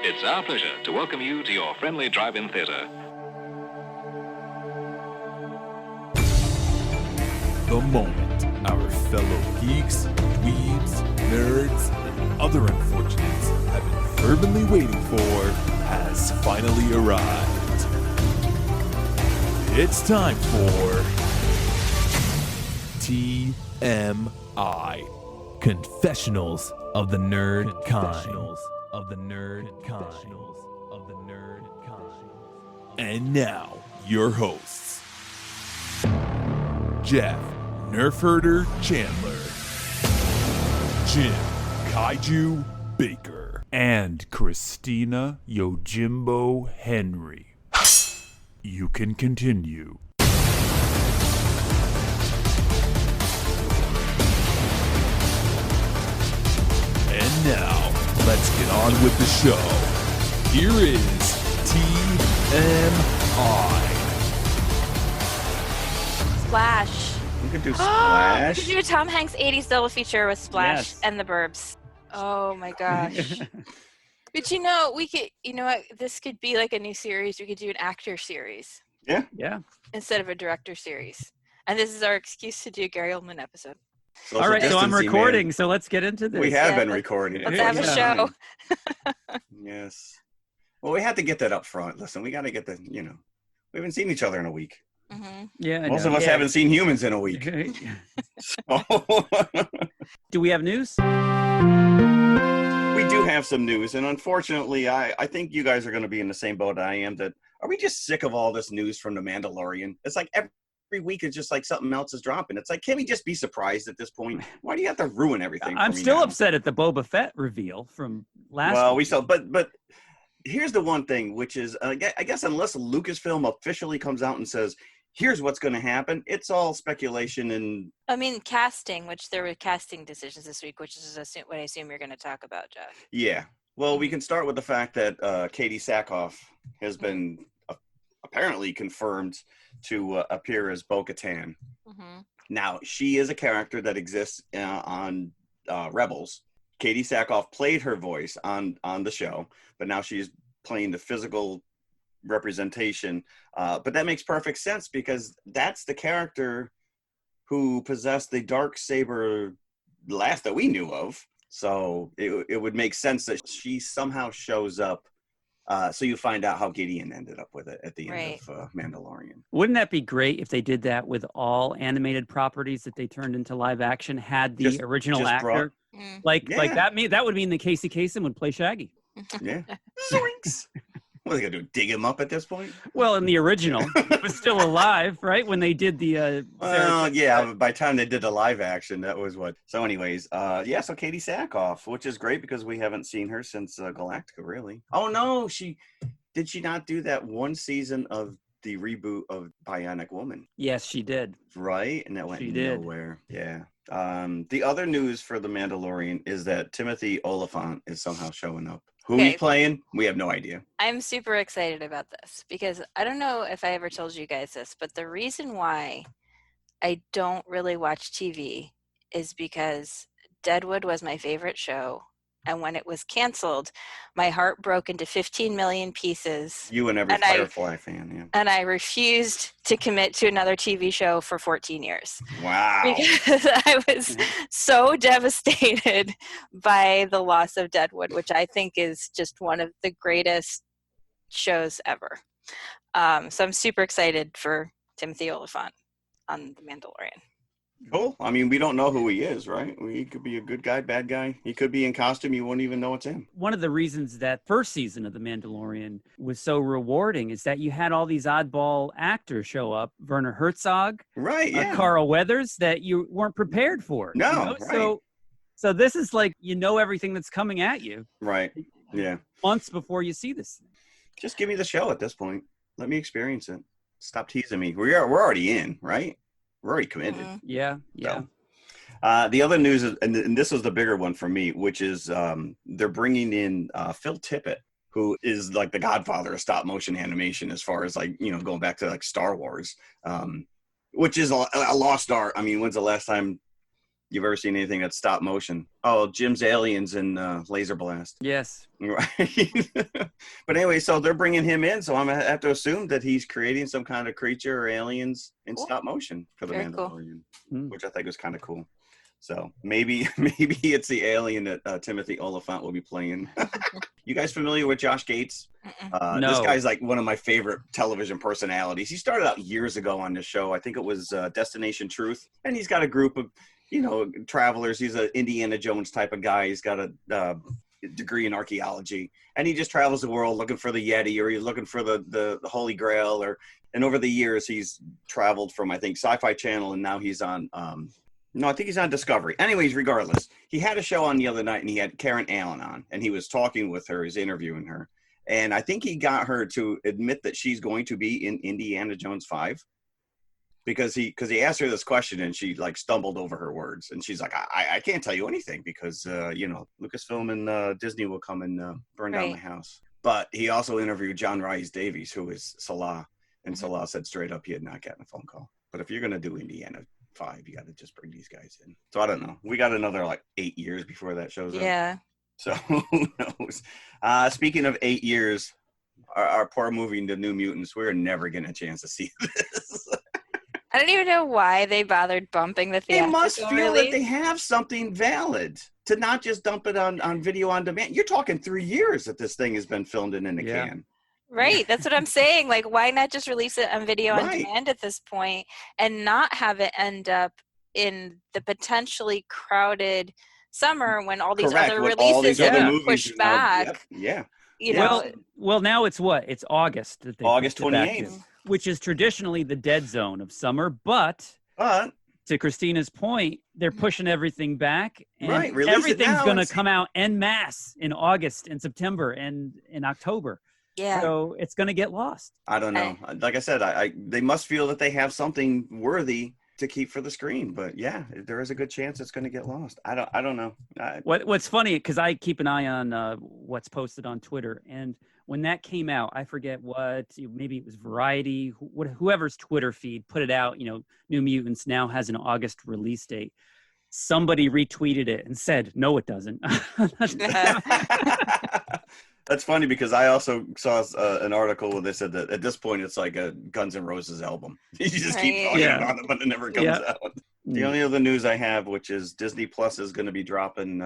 It's our pleasure to welcome you to your friendly drive-in theater. The moment our fellow geeks, dweebs, nerds, and other unfortunates have been fervently waiting for has finally arrived. It's time for TMI, Confessionals of the Nerd Kind. Of the Nerd Kind. Of the Nerd Kind. And now, your hosts, Jeff Nerf Herder Chandler, Jim Kaiju Baker, and Christina Yojimbo Henry. You can continue. And now, let's get on with the show. Here is TMI. Splash. We could do Splash. We could do a Tom Hanks 80s double feature with Splash Yes. and the Burbs. Oh my gosh. But you know, we could, you know what, this could be like a new series. We could do an actor series Yeah. instead of a director series. And this is our excuse to do a Gary Oldman episode. Social All right, so I'm distancing, recording, man. so let's get into this. We have Yeah, been let's- recording. Let's it. have a Yeah. show. Yes. Well, we had to get that up front. Listen, we got to get the, we haven't seen each other in a week. Hmm. Yeah, I Most know. of us Yeah. haven't seen humans in a week. So, Do we have news? we do have some news. And unfortunately, I think you guys are going to be in the same boat I am. That are we just sick of all this news from The Mandalorian? It's like every week it's just like something else is dropping. It's like, can we just be surprised at this point? Why do you have to ruin everything? I'm for me still now? upset at the Boba Fett reveal from last Well, week. we saw, but here's the one thing, which is, I guess unless Lucasfilm officially comes out and says, here's what's going to happen, it's all speculation and I mean, casting, which there were casting decisions this week, which is what I assume you're going to talk about, Jeff. yeah. Well, we can start with the fact that Katee Sackhoff has been apparently confirmed to appear as Bo-Katan. Mm-hmm. Now, she is a character that exists on Rebels. Katee Sackhoff played her voice on the show, but now she's playing the physical representation. But that makes perfect sense because that's the character who possessed the dark saber last that we knew of. So it would make sense that she somehow shows up. So you find out how Gideon ended up with it at the end of Mandalorian. Wouldn't that be great if they did that with all animated properties that they turned into live action, had the original just actor? Like that would mean that Casey Kasem would play Shaggy. Yeah. Zoinks! What are they going to do, dig him up at this point? Well, in the original, he was still alive, right? When they did the Well, yeah, by the time they did the live action, that was what. So anyways, so Katee Sackhoff, which is great because we haven't seen her since Galactica, really. Oh, no, did she not do that one season of the reboot of Bionic Woman? Yes, she did. Right? And that went She did. nowhere. Yeah. The other news for The Mandalorian is that Timothy Olyphant is somehow showing up. Who he's playing, we have no idea. I'm super excited about this because I don't know if I ever told you guys this, but the reason why I don't really watch TV is because Deadwood was my favorite show. And when it was canceled, my heart broke into 15 million pieces. You and every Firefly fan, yeah. And I refused to commit to another TV show for 14 years. Wow. Because I was so devastated by the loss of Deadwood, which I think is just one of the greatest shows ever. So I'm super excited for Timothy Olyphant on The Mandalorian. Cool. I mean, we don't know who he is, right? He could be a good guy, bad guy. He could be in costume. You wouldn't even know it's him. One of the reasons that first season of The Mandalorian was so rewarding is that you had all these oddball actors show up. Werner Herzog, right? Yeah. Carl Weathers, that you weren't prepared for. No, you know? right. So this is like, everything that's coming at you. Right. Yeah. Months before you see this. Just give me the show at this point. Let me experience it. Stop teasing me. We're already in, right? We're already committed. Mm-hmm. Yeah. So, the other news is, and this was the bigger one for me, which is they're bringing in Phil Tippett, who is like the godfather of stop motion animation as far as like, going back to like Star Wars, which is a lost art. I mean, when's the last time you've ever seen anything that's stop motion. Oh, Jim's Aliens and Laser Blast. Yes. Right. But anyway, so they're bringing him in, so I'm gonna have to assume that he's creating some kind of creature or aliens in stop motion for the Very cool. Mandalorian, which I think is kind of cool. So maybe it's the alien that Timothy Olyphant will be playing. You guys familiar with Josh Gates? No. This guy's like one of my favorite television personalities. He started out years ago on this show. I think it was Destination Truth, and he's got a group of travelers. He's an Indiana Jones type of guy. He's got a degree in archaeology, and he just travels the world looking for the Yeti, or he's looking for the Holy Grail, and over the years he's traveled from, I think, Sci-Fi Channel, and now he's on no, I think he's on Discovery. Anyways, regardless, he had a show on the other night, and he had Karen Allen on, and he was talking with her, he's interviewing her, and I think he got her to admit that she's going to be in Indiana Jones 5. Because he asked her this question, and she like stumbled over her words, and she's like, I can't tell you anything because Lucasfilm and Disney will come and burn down my house. But he also interviewed John Rhys Davies, who is Salah, and Salah said straight up he had not gotten a phone call. But if you're gonna do Indiana 5, you got to just bring these guys in. So I don't know. We got another like 8 years before that shows up. Yeah. So who knows? Speaking of 8 years, our poor movie, The New Mutants, we're never getting a chance to see this. I don't even know why they bothered bumping the theatrical They must feel release. that they have something valid to not just dump it on video on demand. You're talking 3 years that this thing has been filmed in the can. Right. That's what I'm saying. Like, why not just release it on video on Right. demand at this point and not have it end up in the potentially crowded summer when all these Correct. other When all releases these other are movies pushed are now- back? yep, yeah. You know, Well, now it's what? It's August. That they August pushed it back 28th. to, which is traditionally the dead zone of summer. But But to Christina's point, they're pushing everything back. And Right, release it everything's now going to and see- come out en masse in August and September and in October. yeah. So it's going to get lost. I don't know. Like I said, they must feel that they have something worthy to keep for the screen. But yeah, there is a good chance it's going to get lost. I don't know. What's funny, because I keep an eye on what's posted on Twitter, and when that came out, I forget what, maybe it was Variety, whoever's Twitter feed put it out, New Mutants now has an August release date. Somebody retweeted it and said, no, it doesn't. That's funny because I also saw an article where they said that at this point it's like a Guns N' Roses album. You just keep talking Yeah. about it, but it never comes out. The only other news I have, which is Disney Plus is going to be dropping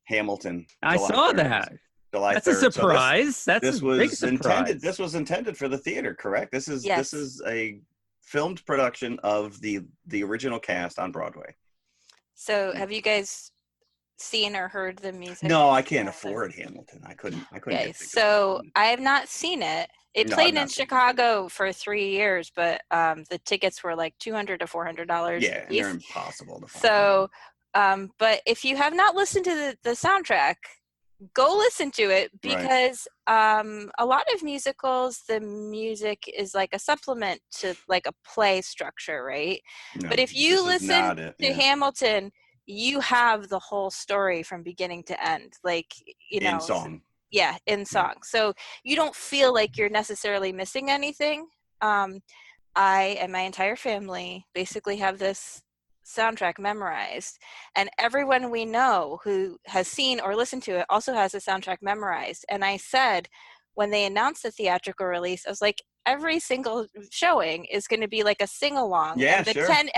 Hamilton. I July saw 3rd. that. July That's a 3rd. So surprise. That's this a big was surprise. intended. This was intended for the theater, correct? This is Yes. this is a filmed production of the original cast on Broadway. So have you guys seen or heard the music? No, I can't afford Hamilton. I couldn't. Okay, get tickets. so I have not seen it. It No, I've played not in seen it. Chicago for 3 years, but the tickets were like $200 to $400. Yeah, and each. they're impossible to find. So, but if you have not listened to the soundtrack, go listen to it because a lot of musicals, the music is like a supplement to like a play structure, right? No, But if you this is not listen it, to yeah. Hamilton, you have the whole story from beginning to end, like, in song. Yeah, in song. So you don't feel like you're necessarily missing anything. I and my entire family basically have this soundtrack memorized, and everyone we know who has seen or listened to it also has the soundtrack memorized. And I said, when they announced the theatrical release, I was like, every single showing is going to be like a sing-along. Yeah, and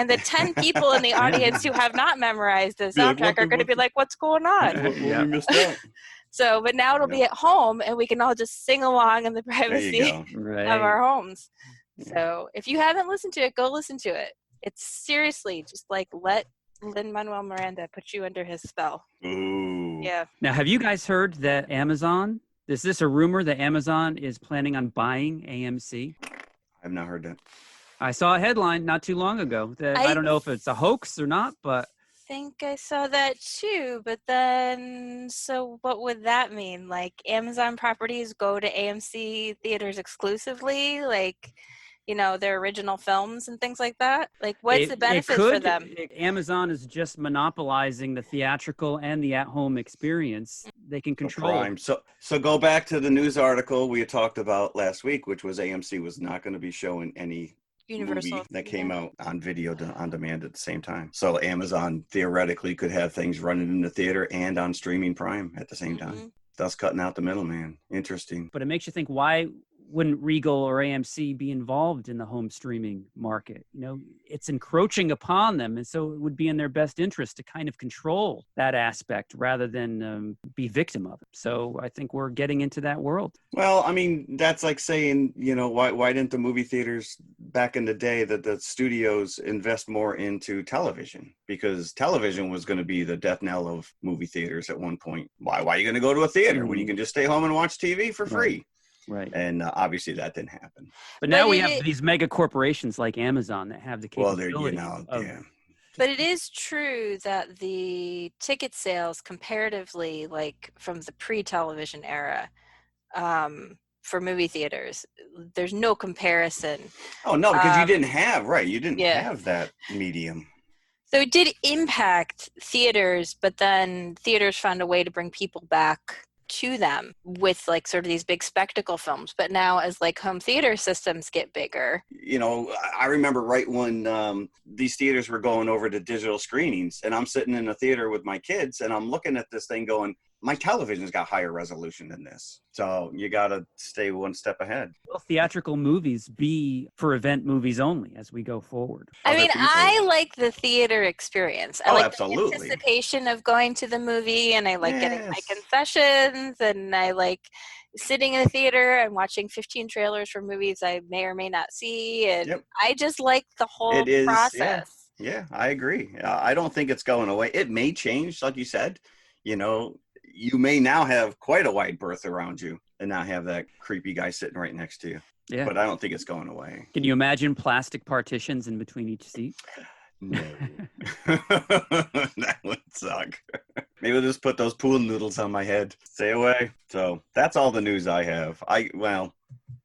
the sure. 10 people in the audience who have not memorized the Be like, soundtrack what the- are going to what be the- like, what's going on? What we missed out. So, but now it'll be at home, and we can all just sing along in the There privacy you go. Right. of our homes. Yeah. So if you haven't listened to it, go listen to it. It's seriously just like let Lin-Manuel Miranda put you under his spell. Ooh. Yeah. Now, have you guys heard that Amazon, is this a rumor that Amazon is planning on buying AMC? I've not heard that. I saw a headline not too long ago that I don't know if it's a hoax or not, but I think I saw that too, but then, so what would that mean? Like Amazon properties go to AMC theaters exclusively? Like, their original films and things like that? Like, what's the benefit for them? Amazon is just monopolizing the theatrical and the at-home experience. They can control. Prime. So go back to the news article we had talked about last week, which was AMC was not going to be showing any Universal movie that came yeah. out on video on demand at the same time. So Amazon theoretically could have things running in the theater and on streaming Prime at the same time, thus cutting out the middleman. Interesting. But it makes you think, why wouldn't Regal or AMC be involved in the home streaming market? You know, it's encroaching upon them. And so it would be in their best interest to kind of control that aspect rather than be victim of it. So I think we're getting into that world. Well, I mean, that's like saying, you know, why didn't the movie theaters back in the day, that the studios invest more into television? Because television was going to be the death knell of movie theaters at one point. Why are you going to go to a theater when you can just stay home and watch TV for free? Right. And obviously that didn't happen. But now we have these mega corporations like Amazon that have the capability. Well, yeah. But it is true that the ticket sales comparatively, like from the pre-television era, for movie theaters, there's no comparison. Oh, no, because you didn't have that medium. So it did impact theaters, but then theaters found a way to bring people back to them with like sort of these big spectacle films. But now as like home theater systems get bigger, you know, I remember right when these theaters were going over to digital screenings, and I'm sitting in a theater with my kids and I'm looking at this thing going, my television's got higher resolution than this. So you got to stay one step ahead. Will theatrical movies be for event movies only as we go forward? I mean, I like the theater experience. I like the anticipation of going to the movie, and I like getting my concessions, and I like sitting in the theater and watching 15 trailers for movies I may or may not see. And I just like the whole process. Yeah, I agree. I don't think it's going away. It may change, like you said. You know, you may now have quite a wide berth around you and not have that creepy guy sitting right next to you. Yeah. But I don't think it's going away. Can you imagine plastic partitions in between each seat? No. That would suck. Maybe I'll just put those pool noodles on my head. Stay away. So that's all the news I have. I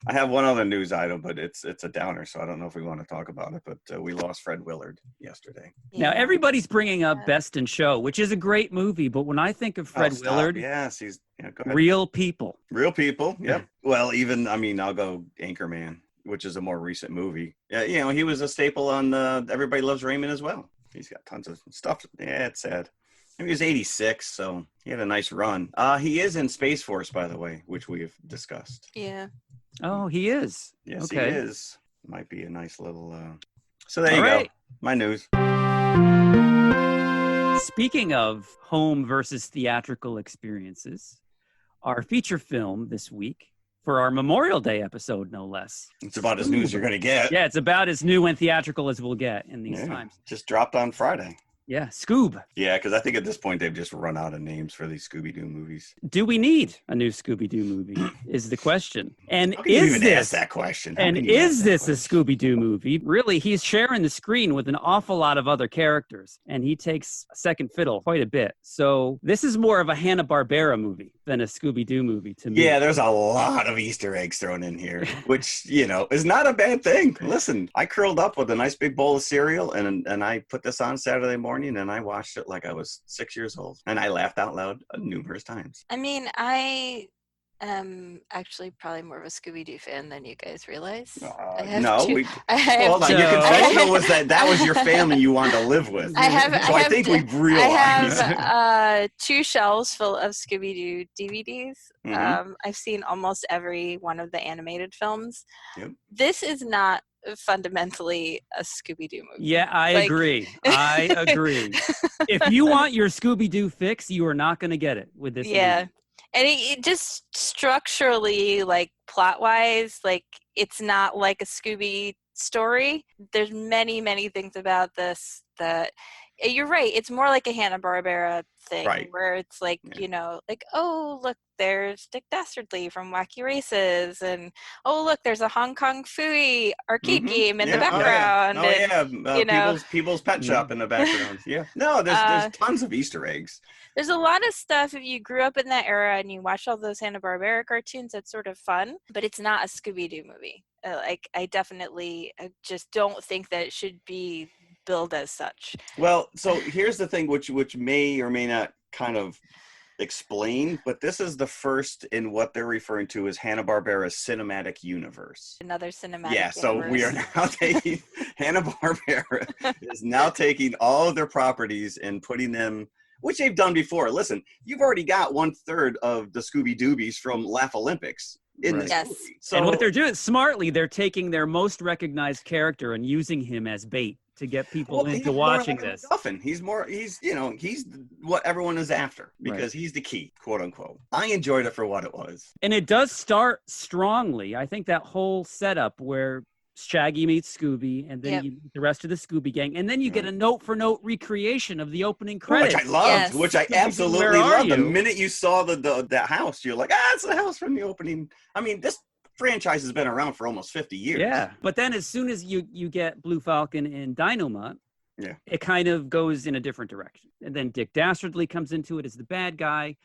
have one other news item, but it's a downer, so I don't know if we want to talk about it. But we lost Fred Willard yesterday. Now, everybody's bringing up Best in Show, which is a great movie. But when I think of Fred Willard, yes, he's go ahead. Real people. Real people, yep. Well, I'll go Anchorman, which is a more recent movie. Yeah, you know, he was a staple on Everybody Loves Raymond as well. He's got tons of stuff. Yeah, it's sad. He was 86, so he had a nice run. He is in Space Force, by the way, which we have discussed. Yeah. Oh, he is. Yes, okay. He is. Might be a nice little. So there you go. My news. Speaking of home versus theatrical experiences, our feature film this week for our Memorial Day episode, no less. It's about as new as you're going to get. Yeah, it's about as new and theatrical as we'll get in these times. Just dropped on Friday. Yeah, Scoob. Yeah, because I think at this point they've just run out of names for these Scooby-Doo movies. Do we need a new Scooby-Doo movie? Is the question. And is this that question? And is this a Scooby-Doo movie? Really, he's sharing the screen with an awful lot of other characters, and he takes second fiddle quite a bit. So this is more of a Hanna-Barbera movie than a Scooby-Doo movie to me. Yeah, there's a lot of Easter eggs thrown in here, which, you know, is not a bad thing. Listen, I curled up with a nice big bowl of cereal, and I put this on Saturday morning, and I watched it like I was 6 years old, and I laughed out loud numerous times. I mean, I am actually probably more of a Scooby-Doo fan than you guys realize. Hold on. Your confessional was that was your family you wanted to live with. I think we've realized. I have 2 shelves full of Scooby-Doo DVDs. Mm-hmm. I've seen almost every one of the animated films. Yep. This is not fundamentally a Scooby-Doo movie. Yeah, I agree. If you want your Scooby-Doo fix, you are not going to get it with this movie. And it just structurally, like plot-wise, like it's not like a Scooby story. There's many, many things about this that you're right. It's more like a Hanna-Barbera thing, where it's like, you know, like, oh, look, there's Dick Dastardly from Wacky Races, and oh, look, there's a Hong Kong Phooey arcade game in the background. People's Pet Shop in the background. There's tons of Easter eggs. There's a lot of stuff. If you grew up in that era and you watched all those Hanna-Barbera cartoons, it's sort of fun, but it's not a Scooby-Doo movie. I definitely just don't think that it should be billed as such. Well, so here's the thing, which may or may not kind of explain, but this is the first in what they're referring to as Hanna-Barbera's cinematic universe. Another cinematic Yeah, so universe. we are now taking Hanna-Barbera is now taking all of their properties and putting them, which they've done before. Listen, you've already got 1/3 of the Scooby Doobies from Laugh Olympics in this Yes. movie. So And what they're doing smartly, they're taking their most recognized character and using him as bait to get people he's into more watching like a this. MacGuffin. He's what everyone is after because he's the key, quote unquote. I enjoyed it for what it was. And it does start strongly. I think that whole setup where Shaggy meets Scooby, and then you meet the rest of the Scooby gang, and then you get a note-for-note recreation of the opening credits. Which I loved, Yes. which I absolutely Where are loved. The you? minute you saw that house, you're like, it's the house from the opening. I mean, this franchise has been around for almost 50 years. Yeah, but then as soon as you get Blue Falcon and Dynomutt, it kind of goes in a different direction. And then Dick Dastardly comes into it as the bad guy.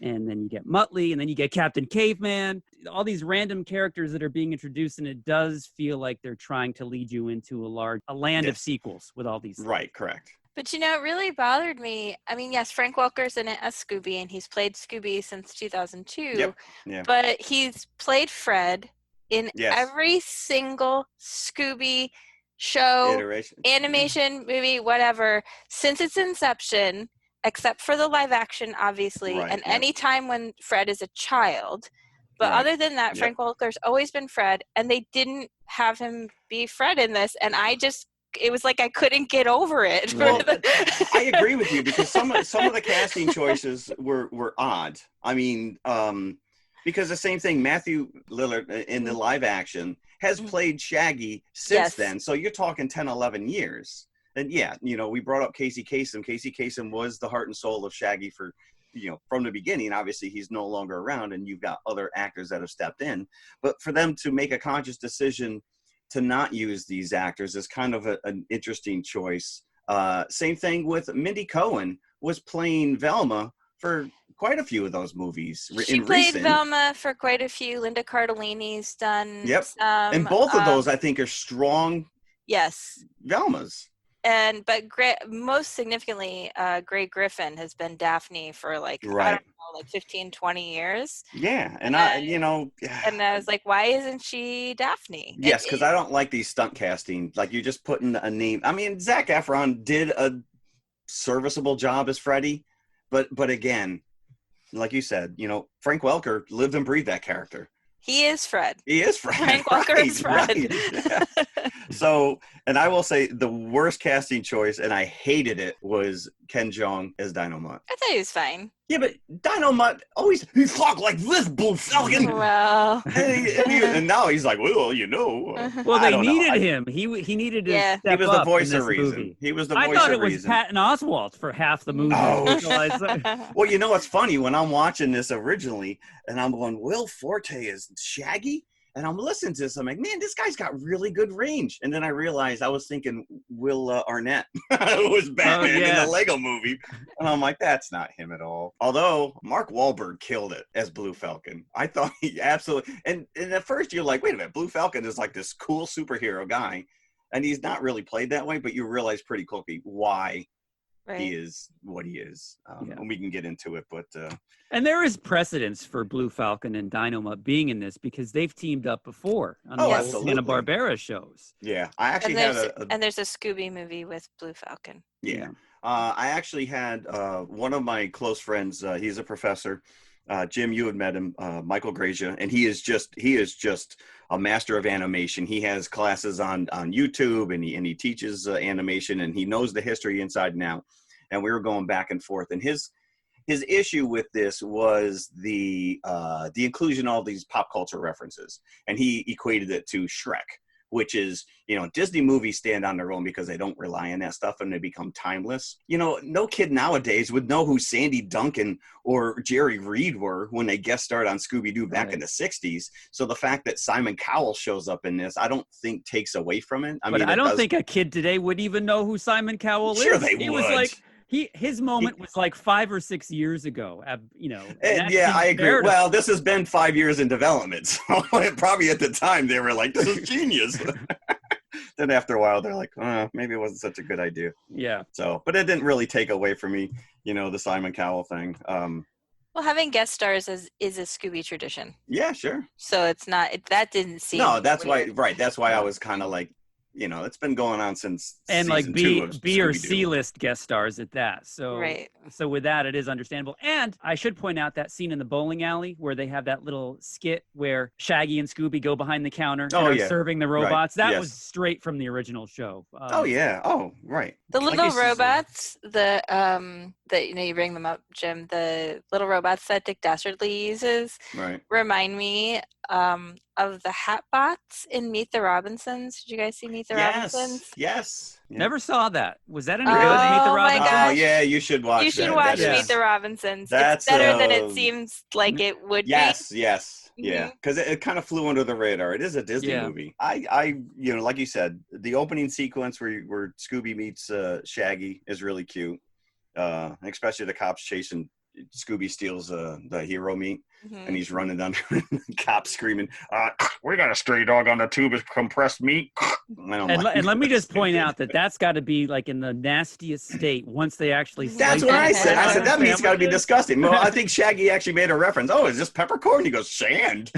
And then you get Muttley, and then you get Captain Caveman, all these random characters that are being introduced, and it does feel like they're trying to lead you into a land of sequels with all these. Right, correct. But it really bothered me. I mean, yes, Frank Welker's in it as Scooby, and he's played Scooby since 2002. Yep. Yeah. But he's played Fred in Yes. every single Scooby show, Iteration. animation, movie, whatever, since its inception, except for the live action, obviously, Right, and yep. any time when Fred is a child. But Right. other than that, Yep. Frank Welker's always been Fred, and they didn't have him be Fred in this, and it was like I couldn't get over it. Well, I agree with you because some of the casting choices were odd. I mean, because the same thing, Matthew Lillard in the live action has played Shaggy since then. So you're talking 10, 11 years. And we brought up Casey Kasem. Casey Kasem was the heart and soul of Shaggy for, from the beginning. Obviously, he's no longer around, and you've got other actors that have stepped in. But for them to make a conscious decision to not use these actors is kind of an interesting choice. Same thing with Mindy Cohen was playing Velma for quite a few of those movies. She played Velma for quite a few. Linda Cardellini's done. Yep. Some, and both of those, I think, are strong Velmas. But most significantly, Gray Griffin has been Daphne for like, I don't know, like 15, 20 years. Yeah. And and I was like, why isn't she Daphne? Yes, because I don't like these stunt casting. Like, you're just putting a name. I mean, Zac Efron did a serviceable job as Freddy. But again, like you said, Frank Welker lived and breathed that character. He is Fred. He is Fred. Frank Welker is Fred. Right. So, and I will say the worst casting choice, and I hated it, was Ken Jeong as Dynomutt. I thought he was fine. Yeah, but Dynomutt he talked like this, Blue Falcon. Well. and now he's like, well, Well, they needed him. He needed to step He was the up voice in of this reason. movie. He was the voice of I reason. thought it was Patton Oswalt for half the movie. Oh, Well, you know what's funny? When I'm watching this originally, and I'm going, Will Forte is Shaggy? And I'm listening to this, I'm like, man, this guy's got really good range. And then I realized I was thinking Will Arnett was Batman in the Lego movie. And I'm like, that's not him at all. Although Mark Wahlberg killed it as Blue Falcon. I thought he absolutely, and at first you're like, wait a minute, Blue Falcon is like this cool superhero guy. And he's not really played that way, but you realize pretty quickly why he is what he is. And we can get into it, but... and there is precedence for Blue Falcon and Dynomutt being in this because they've teamed up before on the Hanna-Barbera shows. Yeah, I actually and there's a Scooby movie with Blue Falcon. Yeah. I actually had one of my close friends, he's a professor, Jim, you had met him, Michael Grazia, and he is just a master of animation. He has classes on YouTube, and he teaches animation, and he knows the history inside and out. And we were going back and forth, and his issue with this was the inclusion of all these pop culture references, and he equated it to Shrek, which is, Disney movies stand on their own because they don't rely on that stuff and they become timeless. No kid nowadays would know who Sandy Duncan or Jerry Reed were when they guest starred on Scooby-Doo back in the 60s. So the fact that Simon Cowell shows up in this, I don't think takes away from it. I don't think a kid today would even know who Simon Cowell is. Sure they would. He was like... His moment was like 5 or 6 years ago, I agree. Well, this has been 5 years in development, so probably at the time they were like, "This is genius." Then after a while, they're like, "Maybe it wasn't such a good idea." Yeah. So, but it didn't really take away from me, the Simon Cowell thing. Well, having guest stars is a Scooby tradition. Yeah, sure. So it's not, that didn't seem No, that's weird. why. Right, that's why I was kind of like, it's been going on since And season like 2 of B or Scooby-Doo. C list guest stars at that. So Right. so with that, it is understandable. And I should point out that scene in the bowling alley where they have that little skit where Shaggy and Scooby go behind the counter and are serving the robots. Right. That was straight from the original show. Oh yeah. Oh right. The Like little you said. robots, that you bring them up, Jim. The little robots that Dick Dastardly uses Right. remind me of the Hatbots in Meet the Robinsons. Did you guys see Meet the Robinsons? Yes. Yeah. Never saw that. Was that any Oh, good? Meet the my Robinsons? gosh. Oh yeah, you should watch. You should that. watch That Meet is- the Robinsons. That's, It's better than it seems like it would Yes. be. Yes. Yeah. Because it kind of flew under the radar. It is a Disney movie. I like you said, the opening sequence where Scooby meets Shaggy is really cute. Especially the cops chasing. Scooby steals the hero meat, and he's running down there, and the cops screaming, "We got a stray dog on the tube of compressed meat." And let me just point out that that's got to be like in the nastiest state once they actually. That's slice what it I said. I said that meat's got to be sandwiches. disgusting. Well, I think Shaggy actually made a reference. Oh, is this peppercorn? He goes, sand.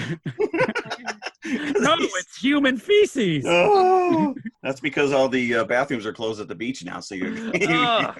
No, it's human feces. Oh, that's because all the bathrooms are closed at the beach now. So you're. Ugh.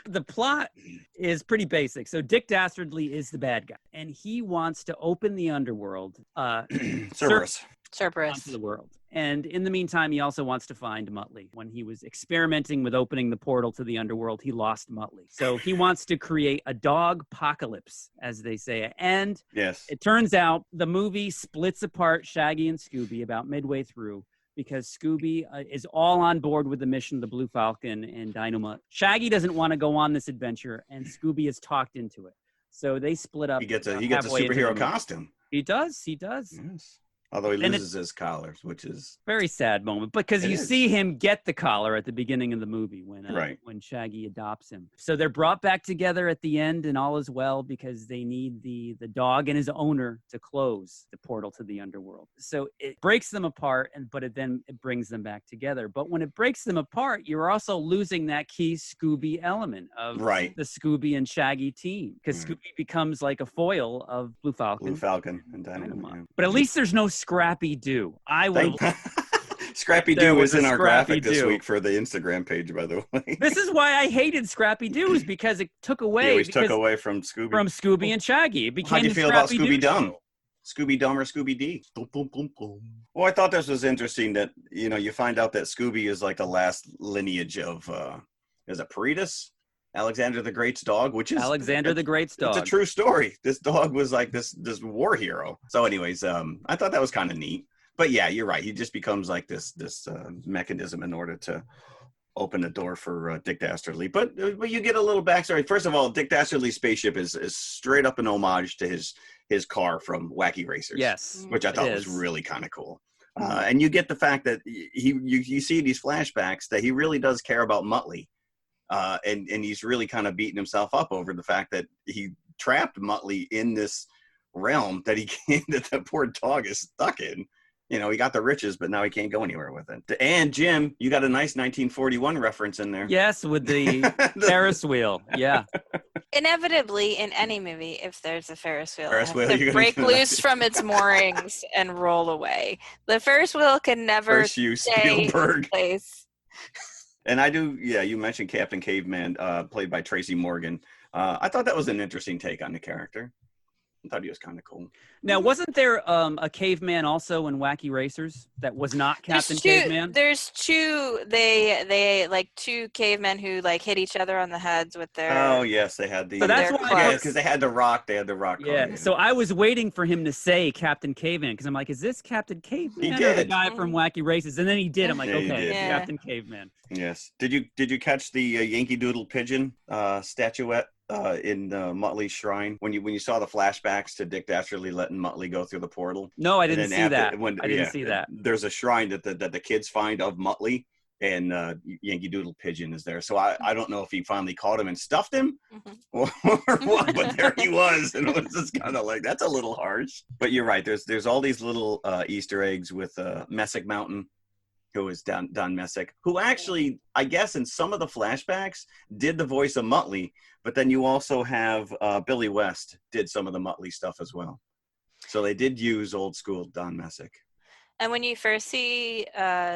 The plot is pretty basic. So Dick Dastardly is the bad guy, and he wants to open the underworld, Cerberus. onto the world. And in the meantime, he also wants to find Muttley. When he was experimenting with opening the portal to the underworld, he lost Muttley. So he wants to create a dog apocalypse, as they say. And Yes. it turns out the movie splits apart Shaggy and Scooby about midway through, because Scooby is all on board with the mission of the Blue Falcon and Dynomutt. Shaggy doesn't want to go on this adventure, and Scooby is talked into it. So they split up. He gets a halfway into the superhero movie. costume. He does. Yes. Although he And loses his collars, which is Very sad moment, because It you is. see him get the collar at the beginning of the movie when Right. when Shaggy adopts him. So they're brought back together at the end, and all is well because they need the dog and his owner to close the portal to the underworld. So it breaks them apart, but it brings them back together. But when it breaks them apart, you're also losing that key Scooby element of Right. the Scooby and Shaggy team, because Right. Scooby becomes like a foil of Blue Falcon. Blue Falcon and Dynamite. Dynamite. But at least there's no Scrappy Doo. I would. Scrappy There Doo was is in a our graphic this Scrappy-Doo. week for the Instagram page, by the way. This is why I hated Scrappy Doo, is because it took He away always took because- away from Scooby. from Scooby and Shaggy. It became How do you the feel about Scrappy-Doo Scooby Dumb? show. Scooby Dumb or Scooby D? Well, I thought this was interesting that you find out that Scooby is like the last lineage of is it Peritas? Alexander the Great's dog, which is Alexander the Great's dog. It's a true story. This dog was like this war hero. So, anyways, I thought that was kind of neat. But yeah, you're right. He just becomes like this mechanism in order to open the door for Dick Dastardly. But you get a little backstory. First of all, Dick Dastardly's spaceship is straight up an homage to his car from Wacky Racers. Yes, which I thought was really kind of cool. And you get the fact that you see these flashbacks that he really does care about Muttley. And he's really kind of beating himself up over the fact that he trapped Muttley in this realm that that the poor dog is stuck in. He got the riches, but now he can't go anywhere with it. And Jim, you got a nice 1941 reference in there. Yes, with the Ferris wheel. Yeah. Inevitably, in any movie, if there's a Ferris wheel, Ferris it wheel, has you're to gonna break do loose that. from its moorings and roll away. The Ferris wheel can never Curse you, stay Spielberg. in place. And I do, yeah, you mentioned Captain Caveman, played by Tracy Morgan. I thought that was an interesting take on the character. I thought he was kind of cool. Now, wasn't there a caveman also in Wacky Racers that was not Captain Caveman? There's two. They like two cavemen who like hit each other on the heads with their. Oh yes, they had the. So that's why I because they had the rock. They had the rock. Yeah, car, so I was waiting for him to say Captain Caveman, because I'm like, is this Captain Caveman? He Or the did. guy from Wacky Races? And then he did. I'm like, Yeah, he okay, did. it's Yeah. Captain Caveman. Yes. Did you catch the Yankee Doodle pigeon statuette in Muttley's shrine when you saw the flashbacks to Dick Dastardly letting Muttley go through the portal? No, I And didn't then see after- that. I didn't see that. There's a shrine that the kids find of Muttley, and Yankee Doodle pigeon is there. So I don't know if he finally caught him and stuffed him or what, but there he was, and it was just kind of like, that's a little harsh. But you're right. There's all these little Easter eggs with Messick Mountain. who is Don Messick, who actually, I guess, in some of the flashbacks, did the voice of Muttley. But then you also have Billy West did some of the Muttley stuff as well. So they did use old school Don Messick. And when you first see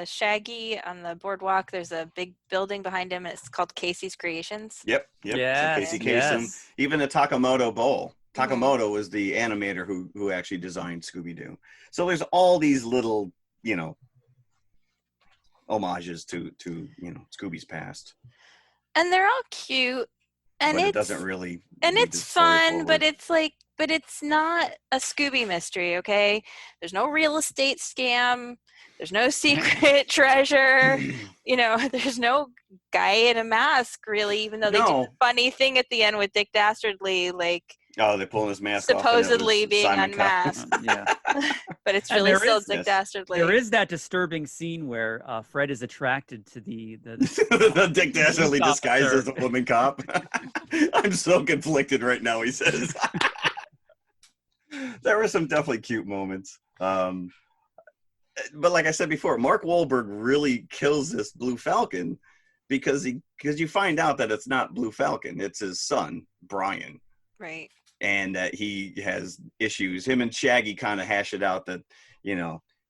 Shaggy on the boardwalk, there's a big building behind him. And it's called Casey's Creations. Yep. Yes, So Casey Kasem. yes. Even the Takamoto Bowl. Takamoto was the animator who actually designed Scooby-Doo. So there's all these little, homages to Scooby's past. And they're all cute. And but it doesn't really. And lead it's the story fun, forward. but it's not a Scooby mystery, okay? There's no real estate scam. There's no secret treasure. There's no guy in a mask, really, even though they do the funny thing at the end with Dick Dastardly, they're pulling his mask supposedly off. being Simon unmasked. Yeah. But it's really still Dick yes. Dastardly. There is that disturbing scene where Fred is attracted to the the Dick Dastardly police disguised officer. as a woman cop. I'm so conflicted right now, he says. There were some definitely cute moments. But like I said before, Mark Wahlberg really kills this Blue Falcon because you find out that it's not Blue Falcon, it's his son, Brian. Right. And that he has issues. Him and Shaggy kind of hash it out that,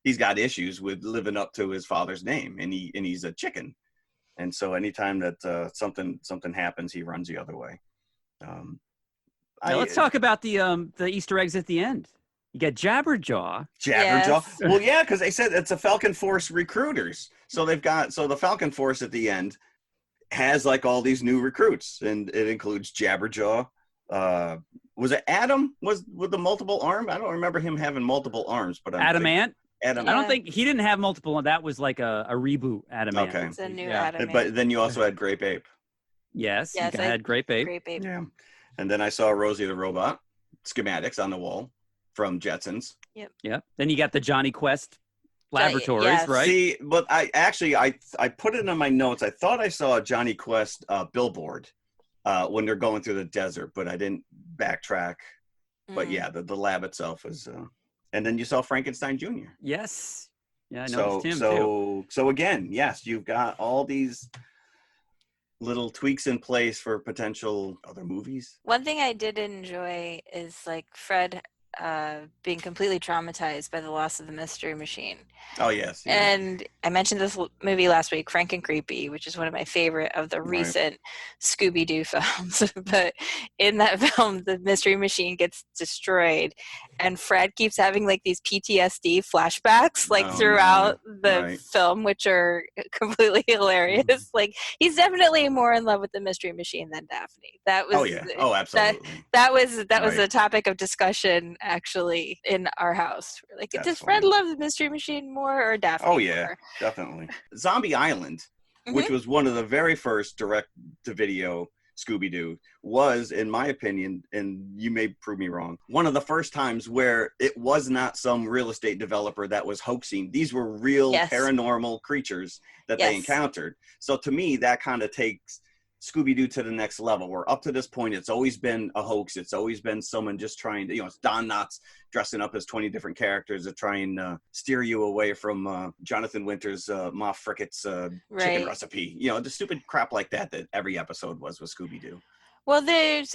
he's got issues with living up to his father's name, and he's a chicken. And so anytime that something happens, he runs the other way. Now let's talk about the Easter eggs at the end. You get Jabberjaw. Yes. Well, yeah, because they said it's a Falcon Force recruiters. So the Falcon Force at the end has all these new recruits, and it includes Jabberjaw. Was it Adam with the multiple arm? I don't remember him having multiple arms, but Adamant. Adam. I don't think he didn't have multiple. That was like a reboot. Adamant. Okay. It's a new Yeah. Adam. But then you also had Grape Ape. Yes. Yes, You had Great Babe. Great babe. Yeah. And then I saw Rosie the Robot schematics on the wall from Jetsons. Yeah. Then you got the Johnny Quest laboratories, yes. right? See, but I put it in my notes. I thought I saw a Johnny Quest billboard when they're going through the desert, but I didn't backtrack. But yeah, the lab itself is. And then you saw Frankenstein Jr. Yes. Yeah, I noticed him too. So again, yes, you've got all these little tweaks in place for potential other movies. One thing I did enjoy is Fred being completely traumatized by the loss of the Mystery Machine. Oh, yes. Yeah. And I mentioned this movie last week, Frank and Creepy, which is one of my favorite of the recent Scooby-Doo films. But in that film, the Mystery Machine gets destroyed, and Fred keeps having these PTSD flashbacks throughout the film, which are completely hilarious. He's definitely more in love with the Mystery Machine than Daphne. That was absolutely. That was a topic of discussion actually in our house. Does Fred love the Mystery Machine more or Daphne? Oh yeah, more? Definitely. Zombie Island, which was one of the very first direct-to-video Scooby-Doo, was, in my opinion, and you may prove me wrong, one of the first times where it was not some real estate developer that was hoaxing. These were real paranormal creatures that they encountered. So to me, that kind of takes Scooby-Doo to the next level, where up to this point it's always been a hoax. It's always been someone just trying to, it's Don Knotts dressing up as 20 different characters to try and steer you away from Jonathan Winter's Ma Frickett's chicken recipe, the stupid crap like that every episode was with Scooby-Doo. Well, there's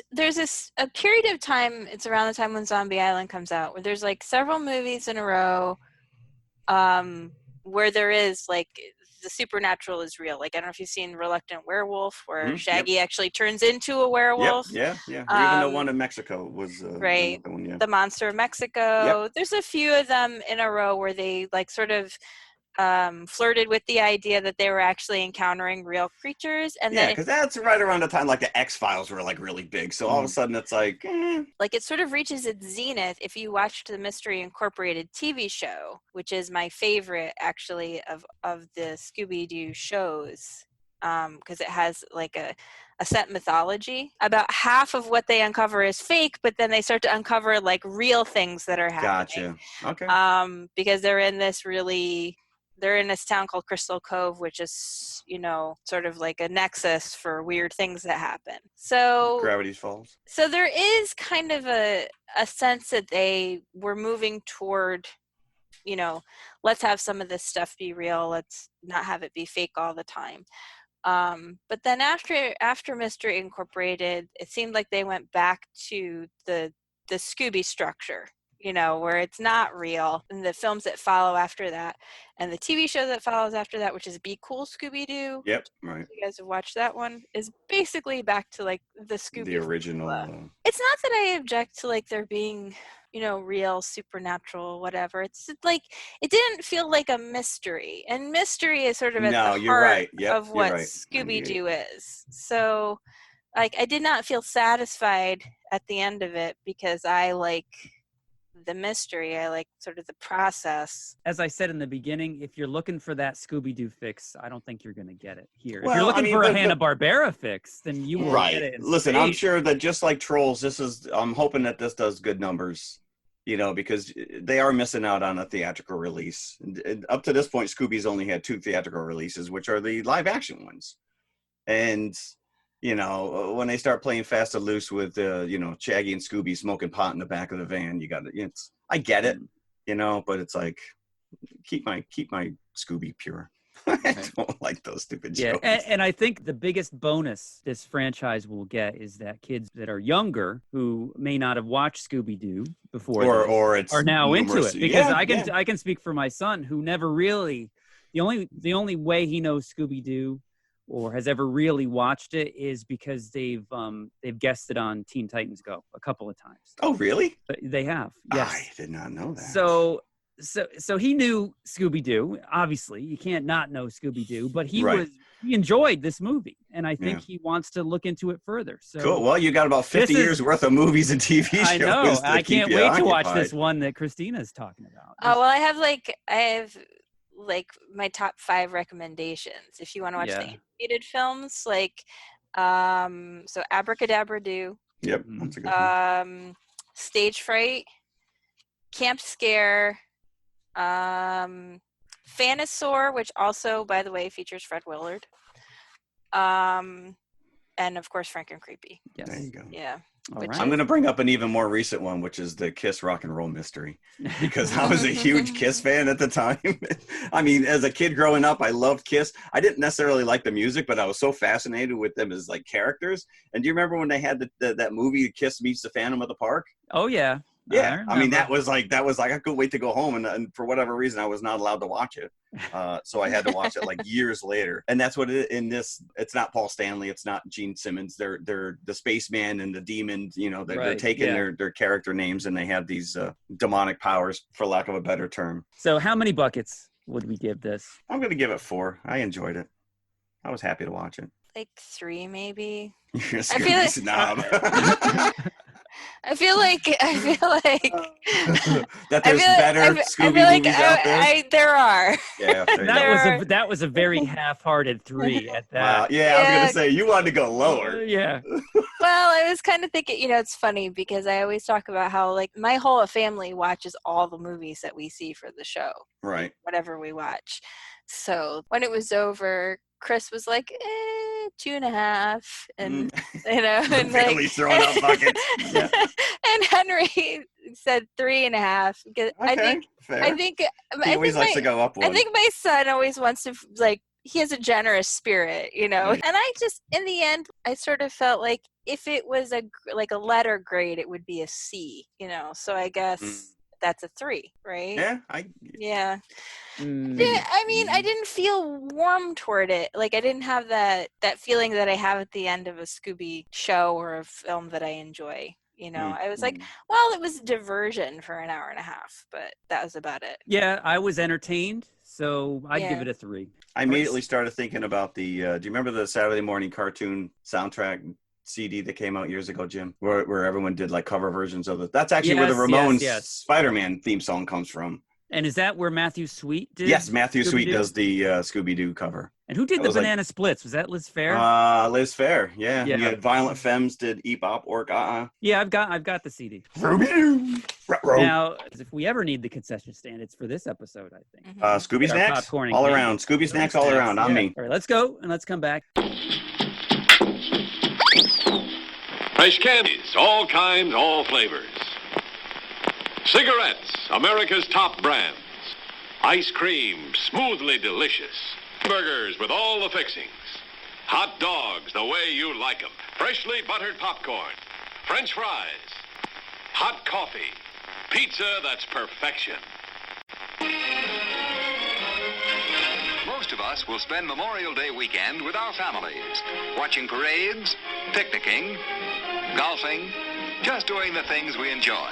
a period of time, it's around the time when Zombie Island comes out, where there's several movies in a row where there is the supernatural is real. I don't know if you've seen Reluctant Werewolf, where Shaggy actually turns into a werewolf. Yeah. Even the one in Mexico was right. The one, The Monster of Mexico. There's a few of them in a row where they sort of flirted with the idea that they were actually encountering real creatures, and then because that's right around the time the X-Files were really big. So all of a sudden it's it sort of reaches its zenith if you watched the Mystery Incorporated TV show, which is my favorite actually of the Scooby-Doo shows, because it has a set mythology. About half of what they uncover is fake, but then they start to uncover real things that are happening. Gotcha. Okay. Because they're in this town called Crystal Cove, which is, sort of a nexus for weird things that happen. So Gravity's Falls. So there is kind of a sense that they were moving toward you know, let's have some of this stuff be real. Let's not have it be fake all the time. But then after Mystery Incorporated, it seemed like they went back to the Scooby structure, you know, where it's not real. And the films that follow after that, and the TV show that follows after that, which is Be Cool Scooby-Doo. Yep, right. You guys have watched that one, is basically back to like the Scooby. The original. It's not that I object to like there being, you know, real supernatural whatever. It's like it didn't feel like a mystery, and mystery is sort of at the heart of what Scooby-Doo is. So like I did not feel satisfied at the end of it because I like the mystery. I like sort of the process. As I said in the beginning, if you're looking for that Scooby-Doo fix, I don't think you're going to get it here. If you're looking for a Hanna-Barbera fix, then you will get it. Listen, I'm sure that just like Trolls, I'm hoping that this does good numbers, you know, because they are missing out on a theatrical release. And up to this point, Scooby's only had 2 theatrical releases, which are the live action ones. And you know, when they start playing fast and loose with, you know, Shaggy and Scooby smoking pot in the back of the van, you got to, I get it, you know, but it's like, keep my Scooby pure. I don't like those stupid shows. Yeah, and I think the biggest bonus this franchise will get is that kids that are younger who may not have watched Scooby-Doo before or are now into it. Because I can speak for my son who never really, the only way he knows Scooby-Doo or has ever really watched it is because they've guested on Teen Titans Go a couple of times. Oh, really? They have. Yes. I did not know that. So he knew Scooby-Doo. Obviously, you can't not know Scooby-Doo, but he enjoyed this movie, and I think he wants to look into it further. So cool. Well, you got about 50 years worth of movies and TV shows. I know. I can't wait to watch this one that Christina's talking about. Oh well, I have my top 5 recommendations if you want to watch the animated films, like so Abracadabra Do. Yep, that's a good one. Stage Fright, Camp Scare, Phanosaur, which also, by the way, features Fred Willard, and of course Frank and Creepy. Yes. There you go. Yeah. I'm going to bring up an even more recent one, which is the Kiss Rock and Roll Mystery, because I was a huge Kiss fan at the time. I mean, as a kid growing up, I loved Kiss. I didn't necessarily like the music, but I was so fascinated with them as like characters. And do you remember when they had that movie, Kiss Meets the Phantom of the Park? Oh, yeah. Yeah, I mean that was like I couldn't wait to go home, and for whatever reason I was not allowed to watch it, so I had to watch it like years later. And that's what in this. It's not Paul Stanley, it's not Gene Simmons. They're the spaceman and the demon. You know, they're taking their character names and they have these demonic powers, for lack of a better term. So how many buckets would we give this? I'm gonna give it 4. I enjoyed it. I was happy to watch it. Like 3, maybe. You're a Scooby snob. I feel like that there's better Scooby movies out there. There are. Yeah, that was a very half-hearted 3 at that. Wow. Yeah, I was gonna say you wanted to go lower. Yeah. Well, I was kind of thinking, you know, it's funny because I always talk about how like my whole family watches all the movies that we see for the show. Right. Whatever we watch. So when it was over, Chris was like, 2.5, and you know, and really throwing out buckets. Yeah. And Henry said 3.5 because okay, I think he always likes to go up one. I think my son always wants to like. He has a generous spirit, you know, right. And I just, in the end, I sort of felt like if it was a letter grade, it would be a C, you know. So I guess that's a 3, right? Yeah. I mean, I didn't feel warm toward it. Like I didn't have that feeling that I have at the end of a Scooby show or a film that I enjoy. You know, I was like, well, it was diversion for an hour and a half, but that was about it. Yeah, I was entertained, so I'd give it a 3. I immediately started thinking about the, do you remember the Saturday morning cartoon soundtrack CD that came out years ago, Jim? Where everyone did like cover versions of it. That's actually where the Ramones Spider-Man theme song comes from. And is that where Matthew Sweet did? Yes, Matthew Sweet does the Scooby-Doo cover. And who did the Banana Splits? Was that Liz Phair? Liz Phair, yeah. You had Violent Femmes did Eep Bop Ork Yeah, I've got the CD. Now, if we ever need the concession stand, it's for this episode, I think. Scooby snacks all around. Scooby snacks all around on me. All right, let's go and let's come back. Fresh candies, all kinds, all flavors. Cigarettes, America's top brands. Ice cream, smoothly delicious. Burgers with all the fixings. Hot dogs the way you like 'em. Freshly buttered popcorn. French fries. Hot coffee. Pizza that's perfection. Most of us will spend Memorial Day weekend with our families, watching parades, picnicking, golfing, just doing the things we enjoy.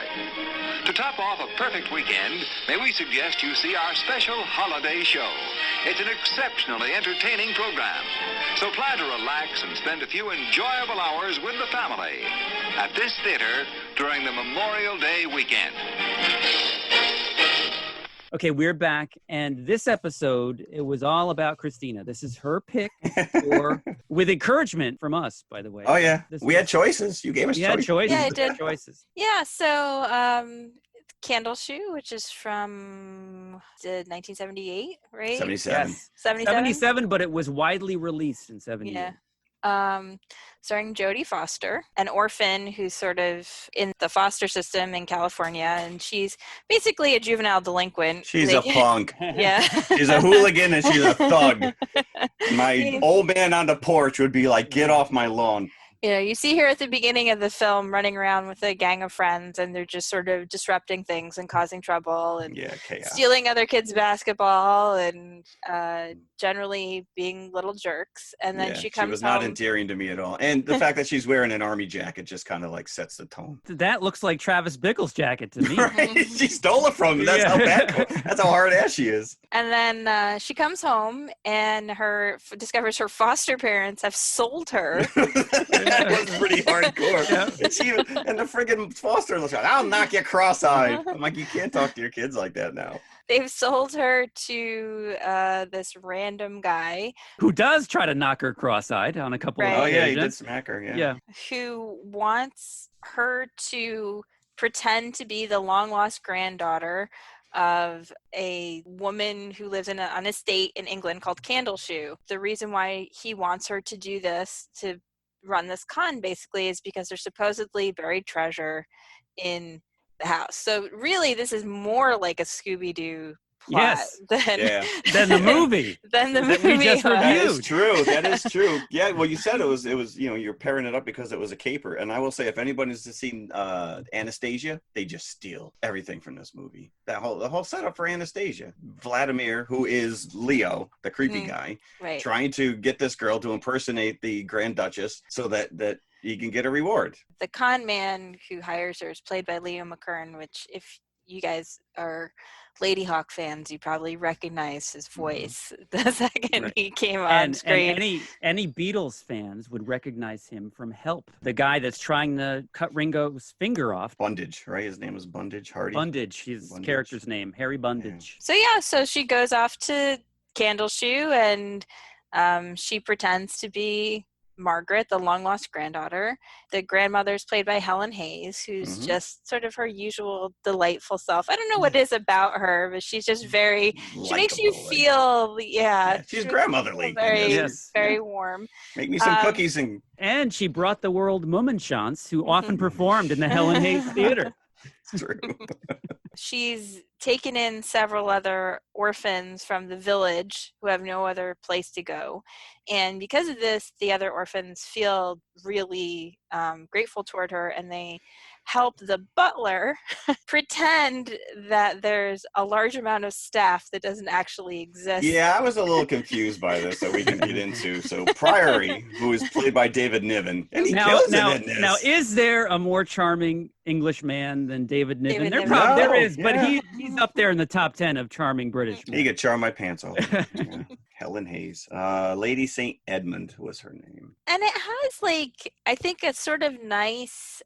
To top off a perfect weekend, may we suggest you see our special holiday show. It's an exceptionally entertaining program. So plan to relax and spend a few enjoyable hours with the family at this theater during the Memorial Day weekend. Okay, we're back, and this episode, it was all about Christina. This is her pick, with encouragement from us, by the way. Oh, yeah. This We had choices. You gave us We had choices. Yeah, I did. Choices. Yeah, so Candleshoe, which is from 1978, right? 77. Yes. 77? 77, but it was widely released in 78. Yeah. Starring Jodie Foster, an orphan who's sort of in the foster system in California, and she's basically a juvenile delinquent. She's a punk. Yeah. She's a hooligan and she's a thug. My old man on the porch would be like, get off my lawn. You know, you see her at the beginning of the film running around with a gang of friends, and they're just sort of disrupting things and causing trouble and Chaos. stealing other kids' basketball and generally being little jerks. And then she comes She was not home. endearing to me at all. And the fact that she's wearing an army jacket just kind of like sets the tone. That looks like Travis Bickle's jacket to me. Right? She stole it from him. That's how hard ass she is. And then she comes home and discovers her foster parents have sold her. That was pretty hardcore. And the friggin' foster looks like, I'll knock you cross-eyed. I'm like, you can't talk to your kids like that now. They've sold her to this random guy Who does try to knock her cross-eyed on a couple Right. of Oh, yeah, he did occasions. smack her, Yeah. who wants her to pretend to be the long-lost granddaughter of a woman who lives on an estate in England called Candleshoe. The reason why he wants her to do this, to run this con basically, is because there's supposedly buried treasure in the house. So really this is more like a Scooby-Doo plot than the movie than the that movie we just was. That is reviewed. true. That is true. Yeah, well, you said it was, you're pairing it up because it was a caper. And I will say, if anybody's seen Anastasia, they just steal everything from this movie. The whole setup for Anastasia. Vladimir, who is Leo, the creepy guy, Right. trying to get this girl to impersonate the Grand Duchess so that he can get a reward. The con man who hires her is played by Leo McKern, which if you guys are Lady Hawk fans, you probably recognize his voice the second he came on screen. And any Beatles fans would recognize him from Help, the guy that's trying to cut Ringo's finger off. Bundage, right? His name was Bundage Hardy. Bundage, his character's name, Harry Bundage. So she goes off to Candleshoe and she pretends to be Margaret, the long-lost granddaughter. The grandmother's played by Helen Hayes, who's just sort of her usual delightful self. I don't know what it is about her, but she's just she makes you feel, she's grandmotherly. Very warm. Make me some cookies and she brought the world Mummenschanz, who often performed in the Helen Hayes Theater. It's true. She's taken in several other orphans from the village who have no other place to go. And because of this, the other orphans feel really grateful toward her, and they help the butler pretend that there's a large amount of staff that doesn't actually exist. Yeah, I was a little confused by this that we can get into. So Priory, who is played by David Niven, and he kills it in this. Now, is there a more charming English man than David Niven? David Niven. There is, but he's up there in the top 10 of charming British men. He could charm my pants off. Yeah. Helen Hayes. Lady St. Edmund was her name. And it has I think a sort of nice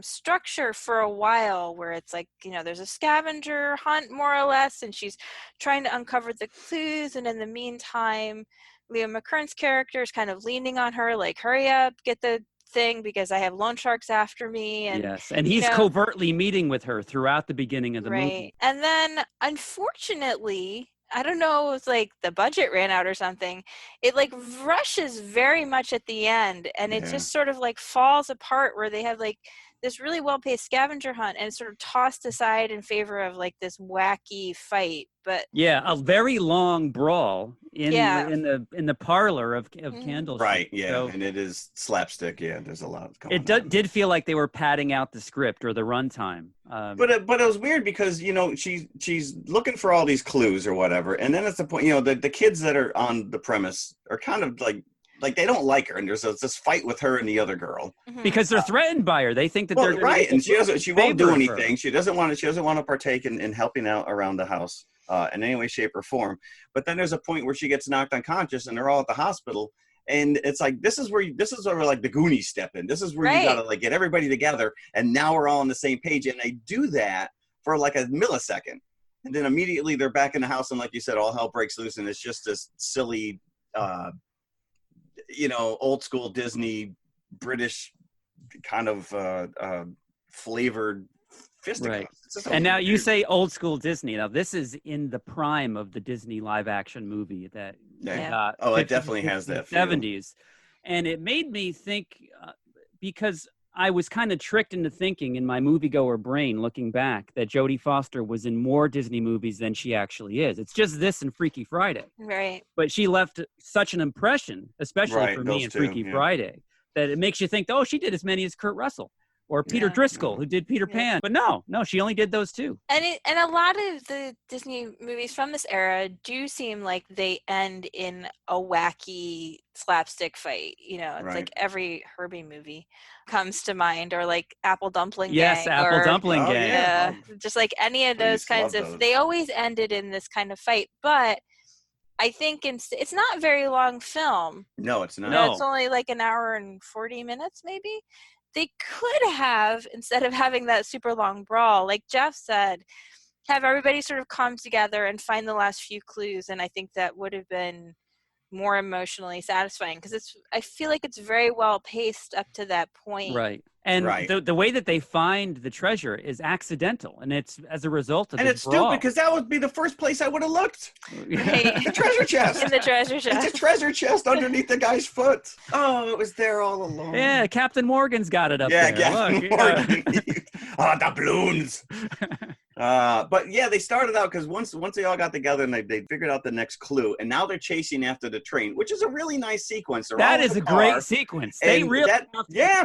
structure for a while where it's there's a scavenger hunt more or less, and she's trying to uncover the clues, and in the meantime Leo McKern's character is kind of leaning on her hurry up, get the thing because I have loan sharks after me. And yes, and he's covertly meeting with her throughout the beginning of the movie. And then unfortunately, I don't know, it's the budget ran out or something. It rushes very much at the end, and it just sort of falls apart where they have this really well-paced scavenger hunt, and it's sort of tossed aside in favor of like this wacky fight. But yeah, a very long brawl in Yeah. in the parlor of Candleshoe. Right, yeah, So and it is slapstick. Yeah, there's a lot going it on. did feel like they were padding out the script or the runtime. But it was weird because, you know, she's looking for all these clues or whatever, and then at the point, you know, the kids that are on the premise are kind of like they don't like her, and there's this fight with her and the other girl because they're threatened by her. They think that they're right, and she won't do favor anything. She doesn't want to partake in helping out around the house in any way, shape, or form. But then there's a point where she gets knocked unconscious, and they're all at the hospital. And it's like this is where like the Goonies step in. This is where you gotta like get everybody together, and now we're all on the same page. And they do that for like a millisecond, and then immediately they're back in the house, and like you said, all hell breaks loose, and it's just this silly, you know, old school Disney British kind of flavored fisticuffs. Right. And now you say old school Disney. Now this is in the prime of the Disney live action movie that got it definitely has that 70s. And it made me think because I was kind of tricked into thinking in my moviegoer brain looking back that Jodie Foster was in more Disney movies than she actually is. It's just this and Freaky Friday. Right. But she left such an impression, especially for me in Freaky Friday, that it makes you think, oh, she did as many as Kurt Russell. Or Peter Driscoll, who did Peter Pan. But no, she only did those two. And a lot of the Disney movies from this era do seem like they end in a wacky slapstick fight. You know, it's like every Herbie movie comes to mind, or like Apple Dumpling Gang. Yes, Apple Dumpling Gang. Yeah, just like any of those kinds of, they always ended in this kind of fight. But I think it's not a very long film. No, it's not. No, it's only like an hour and 40 minutes maybe. They could have, instead of having that super long brawl, like Jeff said, have everybody sort of come together and find the last few clues. And I think that would have been more emotionally satisfying, because I feel like it's very well paced up to that point. Right. And the way that they find the treasure is accidental, and it's as a result of and it's brawl. stupid because that would be the first place I would have looked. Right. The treasure chest. In the treasure chest. It's a treasure chest underneath the guy's foot. Oh, it was there all along. Yeah, Captain Morgan's got it up there. Captain Morgan. The balloons. But yeah, they started out because once they all got together and they figured out the next clue, and now they're chasing after the train, which is a really nice sequence. That is a great sequence. They really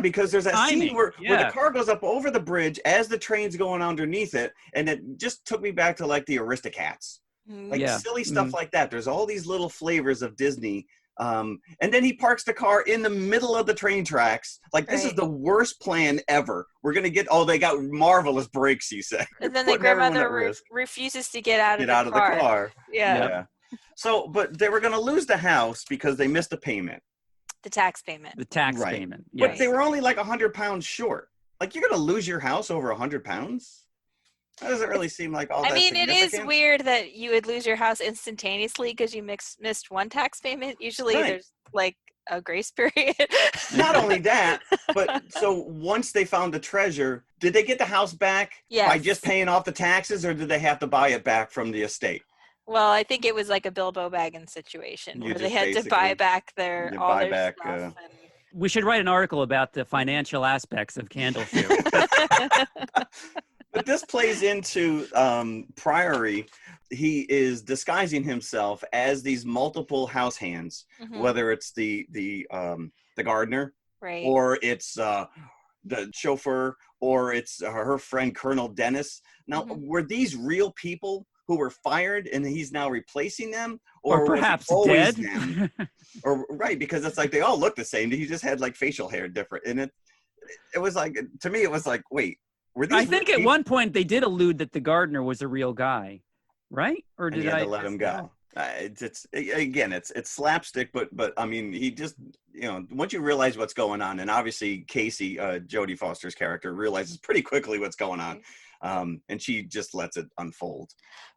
because there's that scene where the car goes up over the bridge as the train's going underneath it, and it just took me back to like the Aristocats, like silly stuff like that. There's all these little flavors of Disney. And then he parks the car in the middle of the train tracks. Like, this is the worst plan ever. We're going to get, they got marvelous brakes, you say. And then the grandmother refuses to get out of the car. Yeah. So, but they were going to lose the house because they missed a payment. The tax payment. The tax payment. Yes. But they were only like 100 pounds short. Like, you're going to lose your house over 100 pounds? That doesn't really seem like all that significant. It is weird that you would lose your house instantaneously because you missed one tax payment. Usually there's like a grace period. Not only that, but so once they found the treasure, did they get the house back by just paying off the taxes, or did they have to buy it back from the estate? Well, I think it was like a Bilbo Baggins situation where they had to buy back their stuff. We should write an article about the financial aspects of Candleshoe. But this plays into Priory. He is disguising himself as these multiple house hands, whether it's the gardener, or it's the chauffeur, or it's her friend Colonel Dennis. Now, were these real people who were fired and he's now replacing them, or perhaps dead? Them? Or because it's like they all look the same. He just had like facial hair different, and it was like, to me, it was like, wait. I think at one point they did allude that the gardener was a real guy, right? Or did I let him go? It's slapstick, but I mean, he just, once you realize what's going on, and obviously Casey, Jodie Foster's character, realizes pretty quickly what's going on, and she just lets it unfold.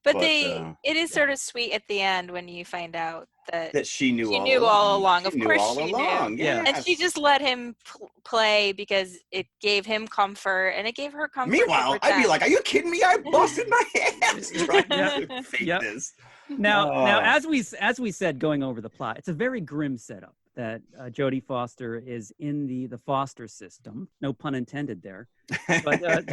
But it is sort of sweet at the end when you find out that she knew all along. Of course she knew. Yeah. And she just let him play because it gave him comfort and it gave her comfort. Meanwhile, I'd be like, "Are you kidding me? I busted my hands trying to fake this." Now, as we said, going over the plot, it's a very grim setup that Jodie Foster is in the foster system. No pun intended there. But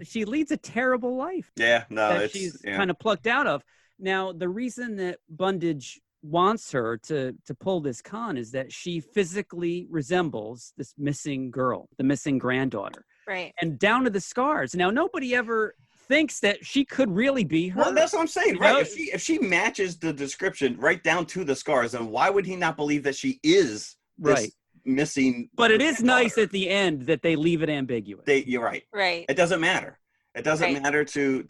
she leads a terrible life Yeah, no, that it's she's kind of plucked out of. Now, the reason that Bundage wants her to pull this con is that she physically resembles this missing girl, the missing granddaughter. Right. And down to the scars. Now, nobody ever thinks that she could really be her. Well, that's what I'm saying, You right? know? If she matches the description right down to the scars, then why would he not believe that she is this Right. missing? But it is nice granddaughter? at the end that they leave it ambiguous. You're right. Right. It doesn't matter. It doesn't Right. matter to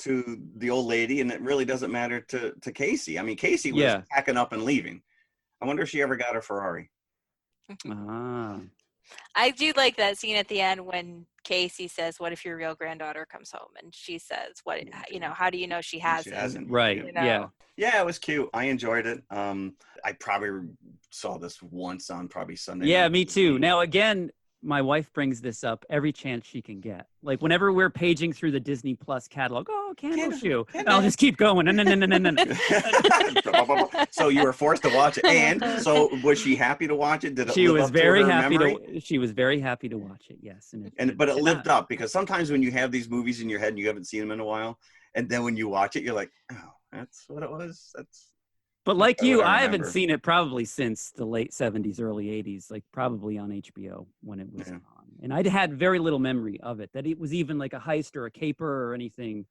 the old lady, and it really doesn't matter to Casey. I mean, Casey was Yeah. packing up and leaving. I wonder if she ever got her Ferrari. Ah. I do like that scene at the end when Casey says, "What if your real granddaughter comes home?" And she says, "What? You know? How do you know she hasn't?" hasn't. Right. You know? Yeah. Yeah, it was cute. I enjoyed it. I probably saw this once on probably Sunday. Yeah, night me too. TV. Now, again, my wife brings this up every chance she can get. Like whenever we're paging through the Disney Plus catalog, Candleshoe. And I'll just keep going. No. So you were forced to watch it, and so was she happy to watch it? Did it She live was up very to her happy memory? she was very happy to watch it. Yes, But it lived up, because sometimes when you have these movies in your head and you haven't seen them in a while, and then when you watch it, you're like, oh, that's what it was. But like That's you, what I I haven't remember. seen it probably since the late 70s, early 80s, like probably on HBO when it was Yeah. on. And I had very little memory of it, that it was even like a heist or a caper or anything.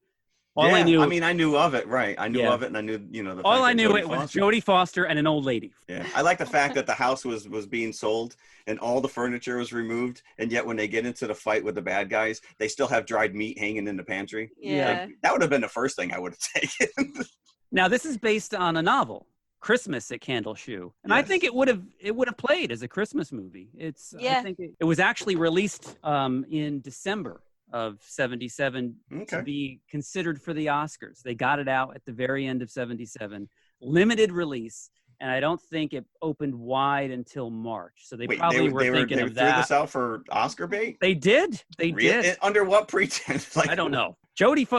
All I knew, I mean, I knew of it, right? I knew Yeah. of it, and I knew, the all fact I that knew Jodie it was Foster- Jodie Foster and an old lady. Yeah, I like the fact that the house was being sold and all the furniture was removed, and yet when they get into the fight with the bad guys, they still have dried meat hanging in the pantry. Yeah. That would have been the first thing I would have taken. Now, this is based on a novel, Christmas at Candleshoe, and I Yes. think it would have played as a Christmas movie. I Yeah. think it was actually released in December of 77 to Okay. be considered for the Oscars. They got it out at the very end of 77, limited release, and I don't think it opened wide until March. So they probably were thinking they of threw that. this out for Oscar bait. They did. They Really? did. Under what pretense? Like, I don't know.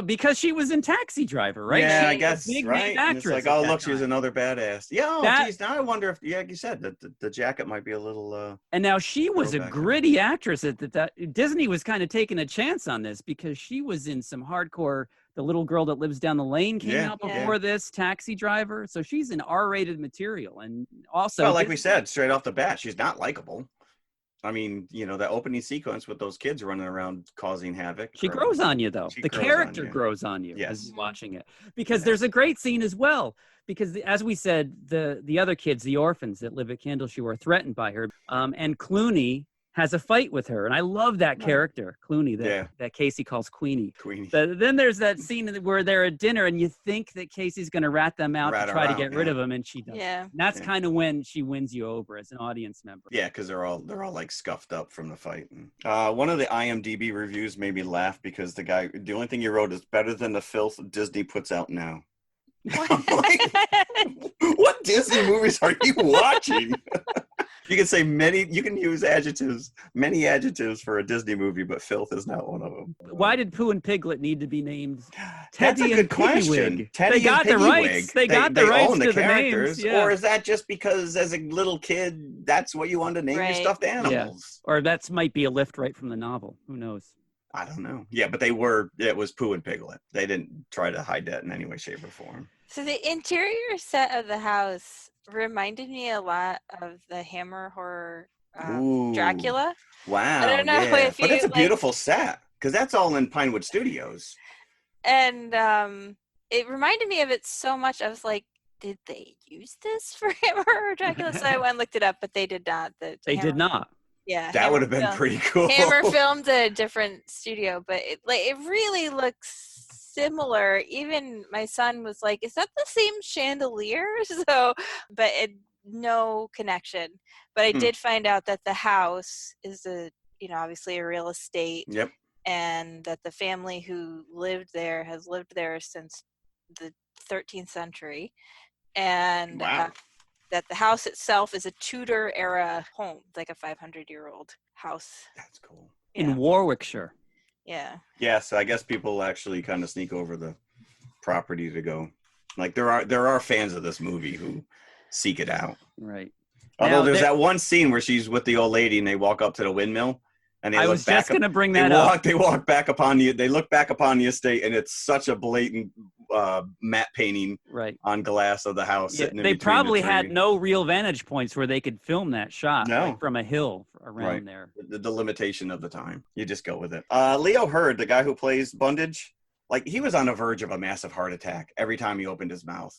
because she was in Taxi Driver, right? Yeah, She I was a guess, big right? name And it's actress like, at oh, that look, she's time. another badass. Yeah, That- geez, now I wonder if, like you said, the jacket might be a little. And now she was a Throwback. gritty actress at Disney was kind of taking a chance on this because she was in some hardcore. The Little Girl That Lives Down the Lane came Yeah, out yeah. before this, Taxi Driver. So she's in R-rated material, and also Well, like we said, straight off the bat, she's not likable. I mean, the opening sequence with those kids running around causing havoc. she grows on you though. She The grows on character you. grows on you Yes. as you're watching it, because there's a great scene as well. Because as we said, the other kids, the orphans that live at Candleshoe, are threatened by her, and Clooney has a fight with her, and I love that character, Clooney, that Casey calls Queenie. Queenie. Then there's that scene where they're at dinner, and you think that Casey's going to rat them out Rat to her try to out, get rid yeah. of them, and she doesn't. Yeah. And that's Yeah. kind of when she wins you over as an audience member. Yeah, because they're all like scuffed up from the fight. One of the IMDb reviews made me laugh because the only thing he wrote is better than the filth Disney puts out now. I'm like, what Disney movies are you watching? You can say you can use many adjectives for a Disney movie, but filth is not one of them. Why did Pooh and Piglet need to be named That's Teddy a good and question. Piggywig? Teddy They got and the Piggywig. rights. They got the rights own to the the characters, names. Yeah. or is that just because as a little kid that's what you wanted to name your Right. stuffed animals? Or that might be a lift right from the novel. Who knows? I don't know. Yeah, but it was Pooh and Piglet. They didn't try to hide that in any way, shape, or form. So the interior set of the house reminded me a lot of the Hammer horror Ooh. Dracula. Wow. I don't know yeah. if but you, it's a like- beautiful set because that's all in Pinewood Studios. And it reminded me of it so much. I was like, did they use this for Hammer or Dracula? So I went and looked it up, but they did not. They did not. Yeah. That Hammer would have been filmed- pretty cool. Hammer filmed a different studio, but it really looks similar. Even my son was like, "Is that the same chandelier?" So, but no connection. But I did find out that the house is obviously a real estate, Yep. and that the family who lived there has lived there since the 13th century, and Wow. that the house itself is a Tudor era home, like a 500-year-old house. That's cool. In Yeah. Warwickshire. Yeah. Yeah, so I guess people actually kind of sneak over the property to go. Like there are fans of this movie who seek it out. Right. Although Now, there's that one scene where she's with the old lady and they walk up to the windmill. And they I look was back just going to bring that up. They look back upon the estate, and it's such a blatant matte painting Right. on glass of the house. Yeah, Sitting in they between probably the had tree. no real vantage points where they could film that shot No. from a hill around Right. there. The limitation of the time. You just go with it. Leo Hurd, the guy who plays Bundage, like he was on the verge of a massive heart attack every time he opened his mouth.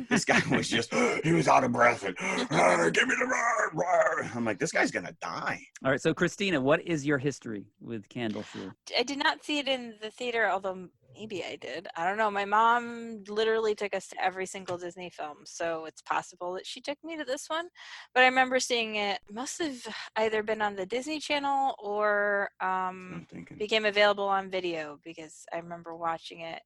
This guy was just, he was out of breath and, give me the rah. I'm like, this guy's going to die. All right. So, Christina, what is your history with Candleshoe? I did not see it in the theater, although maybe I did. I don't know. My mom literally took us to every single Disney film, so it's possible that she took me to this one. But I remember seeing it. Must have either been on the Disney Channel or became available on video, because I remember watching it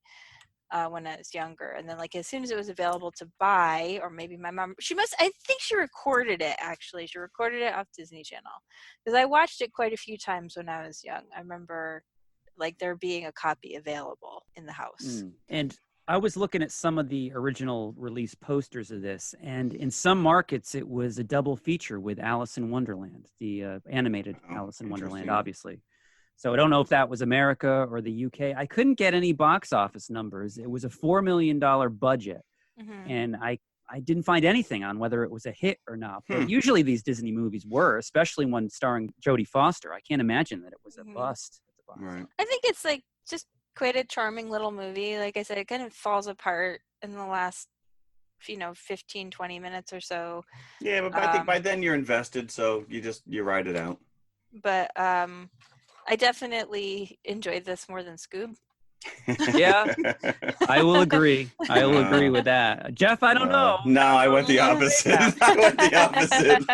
when I was younger. And then, like, as soon as it was available to buy, or maybe my mom, I think she recorded it, actually. She recorded it off Disney Channel, because I watched it quite a few times when I was young. I remember, like, there being a copy available in the house. And I was looking at some of the original release posters of this, and in some markets it was a double feature with Alice in Wonderland, the animated Alice in Wonderland, obviously. So I don't know if that was America or the UK. I couldn't get any box office numbers. It was a $4 million budget, and I didn't find anything on whether it was a hit or not. But usually these Disney movies were, especially one starring Jodie Foster. I can't imagine that it was a bust. Right. I think it's like just quite a charming little movie. Like I said, it kind of falls apart in the last 15, 20 minutes or so. Yeah, but I think by then you're invested, so you ride it out. But I definitely enjoyed this more than Scoob. Yeah, I will agree. I will agree with that. Jeff, I don't know. No, I went the opposite. I went the opposite.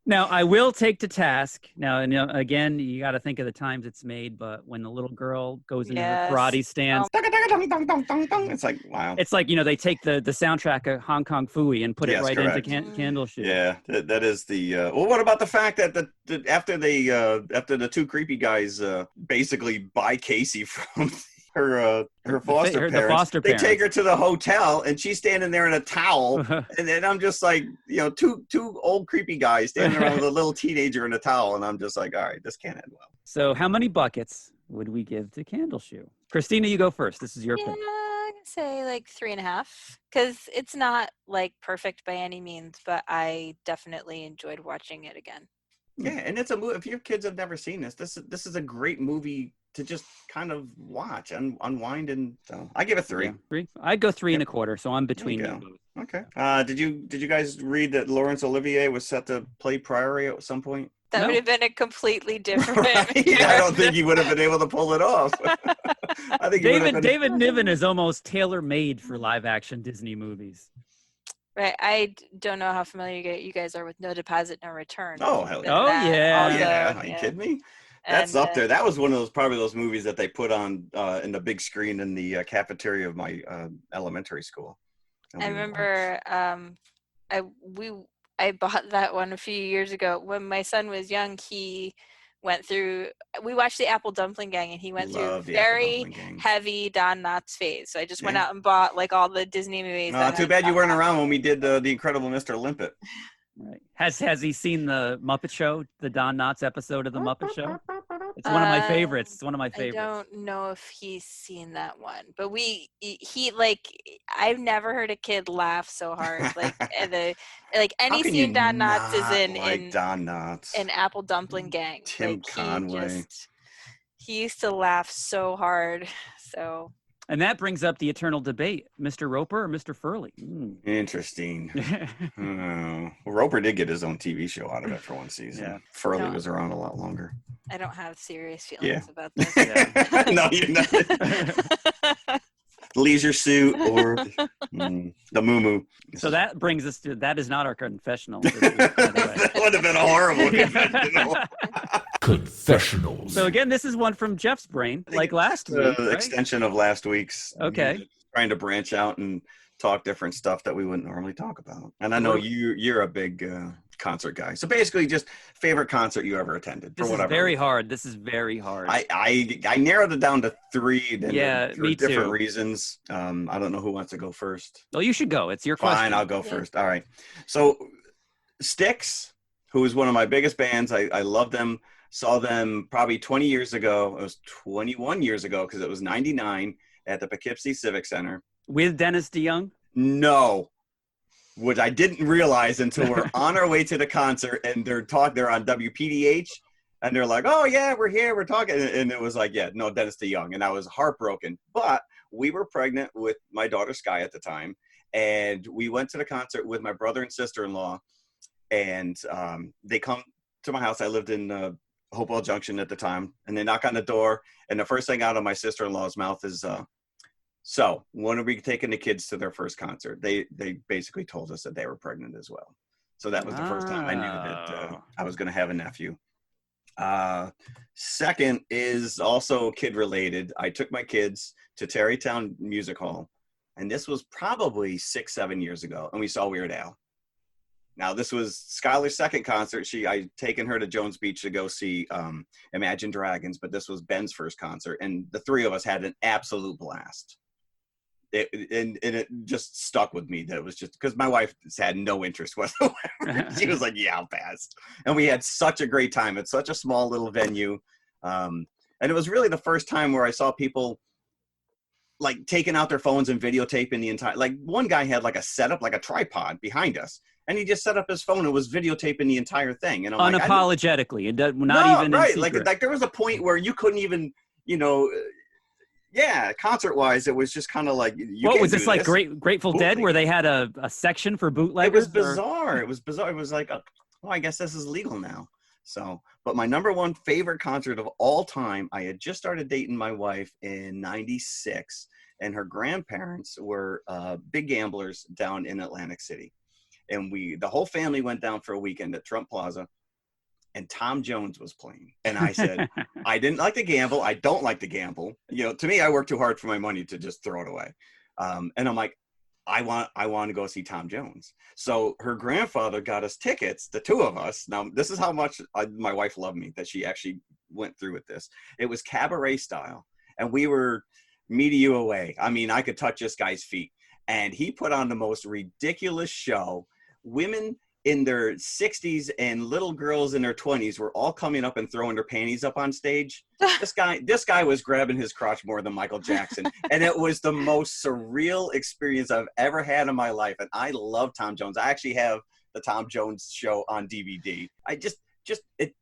Now, I will take to task. Now, again, you got to think of the times it's made, but when the little girl goes into the karate stance. It's like, wow. It's like, they take the soundtrack of Hong Kong Phooey and put it right correct. into Candleshoe. Yeah, that is the... well, what about the fact that after the two creepy guys basically buy Casey from... her foster parents. They take her to the hotel, and she's standing there in a towel, and then I'm just like, two old creepy guys standing around with a little teenager in a towel, and I'm just like, all right, this can't end well. So, how many buckets would we give to Candleshoe? Christina, you go first. This is your pick. I'm gonna say like 3.5, because it's not like perfect by any means, but I definitely enjoyed watching it again. Yeah, and it's a movie. If your kids have never seen this is a great movie to just kind of watch and unwind, and so I give it 3. Yeah, 3. I'd go 3.25. So I'm between you both. Okay. Did you guys read that Laurence Olivier was set to play Priory at some point? That would have been a completely different. Yeah, I don't think he would have been able to pull it off. I think David Niven is almost tailor-made for live-action Disney movies. Right. I don't know how familiar you guys are with No Deposit, No Return. Oh, hell yeah. Oh, yeah. Also, yeah. Are you kidding me? That's up there. That was one of probably those movies that they put on in the big screen in the cafeteria of my elementary school. I remember I bought that one a few years ago. When my son was young, we watched the Apple Dumpling Gang, and he went through a very heavy Don Knotts phase. So I just went out and bought like all the Disney movies. Too bad you weren't around when we did The Incredible Mr. Limpet. Right. Has he seen the Muppet Show, the Don Knotts episode of the Muppet Show? It's one of my favorites. It's one of my favorites. I don't know if he's seen that one, but I've never heard a kid laugh so hard. Like any scene Don Knotts is in Don Knotts, in Apple Dumpling Gang. Tim Conway. He used to laugh so hard. So. And that brings up the eternal debate: Mr. Roper or Mr. Furley? Interesting. Well, Roper did get his own TV show out of it for one season. Yeah. Furley was around a lot longer. I don't have serious feelings about this. No, you're not. Leisure Suit or the Moo. So that brings us to, that is not our confessional. That would have been a horrible confessional. Confessionals. So again, this is one from Jeff's brain, like last week. Right? Extension of last week's. Okay. Trying to branch out and talk different stuff that we wouldn't normally talk about. And I know you're a big concert guy. So basically just favorite concert you ever attended. This is very hard. This is very hard. I narrowed it down to 3. Yeah, me too. Different reasons. I don't know who wants to go first. Well, you should go. It's your question. Fine, I'll go first. All right. So Styx, who is one of my biggest bands. I love them. Saw them probably 20 years ago. It was 21 years ago because it was 99 at the Poughkeepsie Civic Center. With Dennis DeYoung? No, which I didn't realize until we're on our way to the concert, and they're on WPDH, and they're like, "Oh yeah, we're here, we're talking," and it was like, "Yeah, no, Dennis DeYoung," and I was heartbroken. But we were pregnant with my daughter Sky at the time, and we went to the concert with my brother and sister-in-law, and they come to my house. I lived in Hopewell Junction at the time, and they knock on the door, and the first thing out of my sister-in-law's mouth is, "So when are we taking the kids to their first concert?" They basically told us that they were pregnant as well. So that was the first time I knew that I was going to have a nephew. Second is also kid related. I took my kids to Tarrytown Music Hall, and this was probably 6-7 years ago, and we saw Weird Al. Now this was Skylar's second concert. I'd taken her to Jones Beach to go see Imagine Dragons, but this was Ben's first concert, and the three of us had an absolute blast. It just stuck with me that it was just because my wife had no interest whatsoever. She was like, "Yeah, I'll pass." And we had such a great time. It's such a small little venue. And it was really the first time where I saw people like taking out their phones and videotaping the entire, like one guy had like a setup, like a tripod behind us. And he just set up his phone and was videotaping the entire thing. And I'm unapologetically, like, not even right. In secret. Like there was a point where you couldn't even, concert-wise, it was just kind of like, what was this like? Grateful Dead, where they had a section for bootleggers? It was bizarre. It was bizarre. It was like, I guess this is legal now. So, but my number one favorite concert of all time, I had just started dating my wife in '96, and her grandparents were big gamblers down in Atlantic City. And the whole family went down for a weekend at Trump Plaza, and Tom Jones was playing. And I said, I didn't like to gamble. I don't like to gamble. To me, I work too hard for my money to just throw it away. And I'm like, I want to go see Tom Jones. So her grandfather got us tickets, the two of us. Now, this is how much my wife loved me, that she actually went through with this. It was cabaret style. And we were media away. I mean, I could touch this guy's feet. And he put on the most ridiculous show. Women in their 60s and little girls in their 20s were all coming up and throwing their panties up on stage. This guy was grabbing his crotch more than Michael Jackson. And it was the most surreal experience I've ever had in my life. And I love Tom Jones. I actually have the Tom Jones show on DVD. I just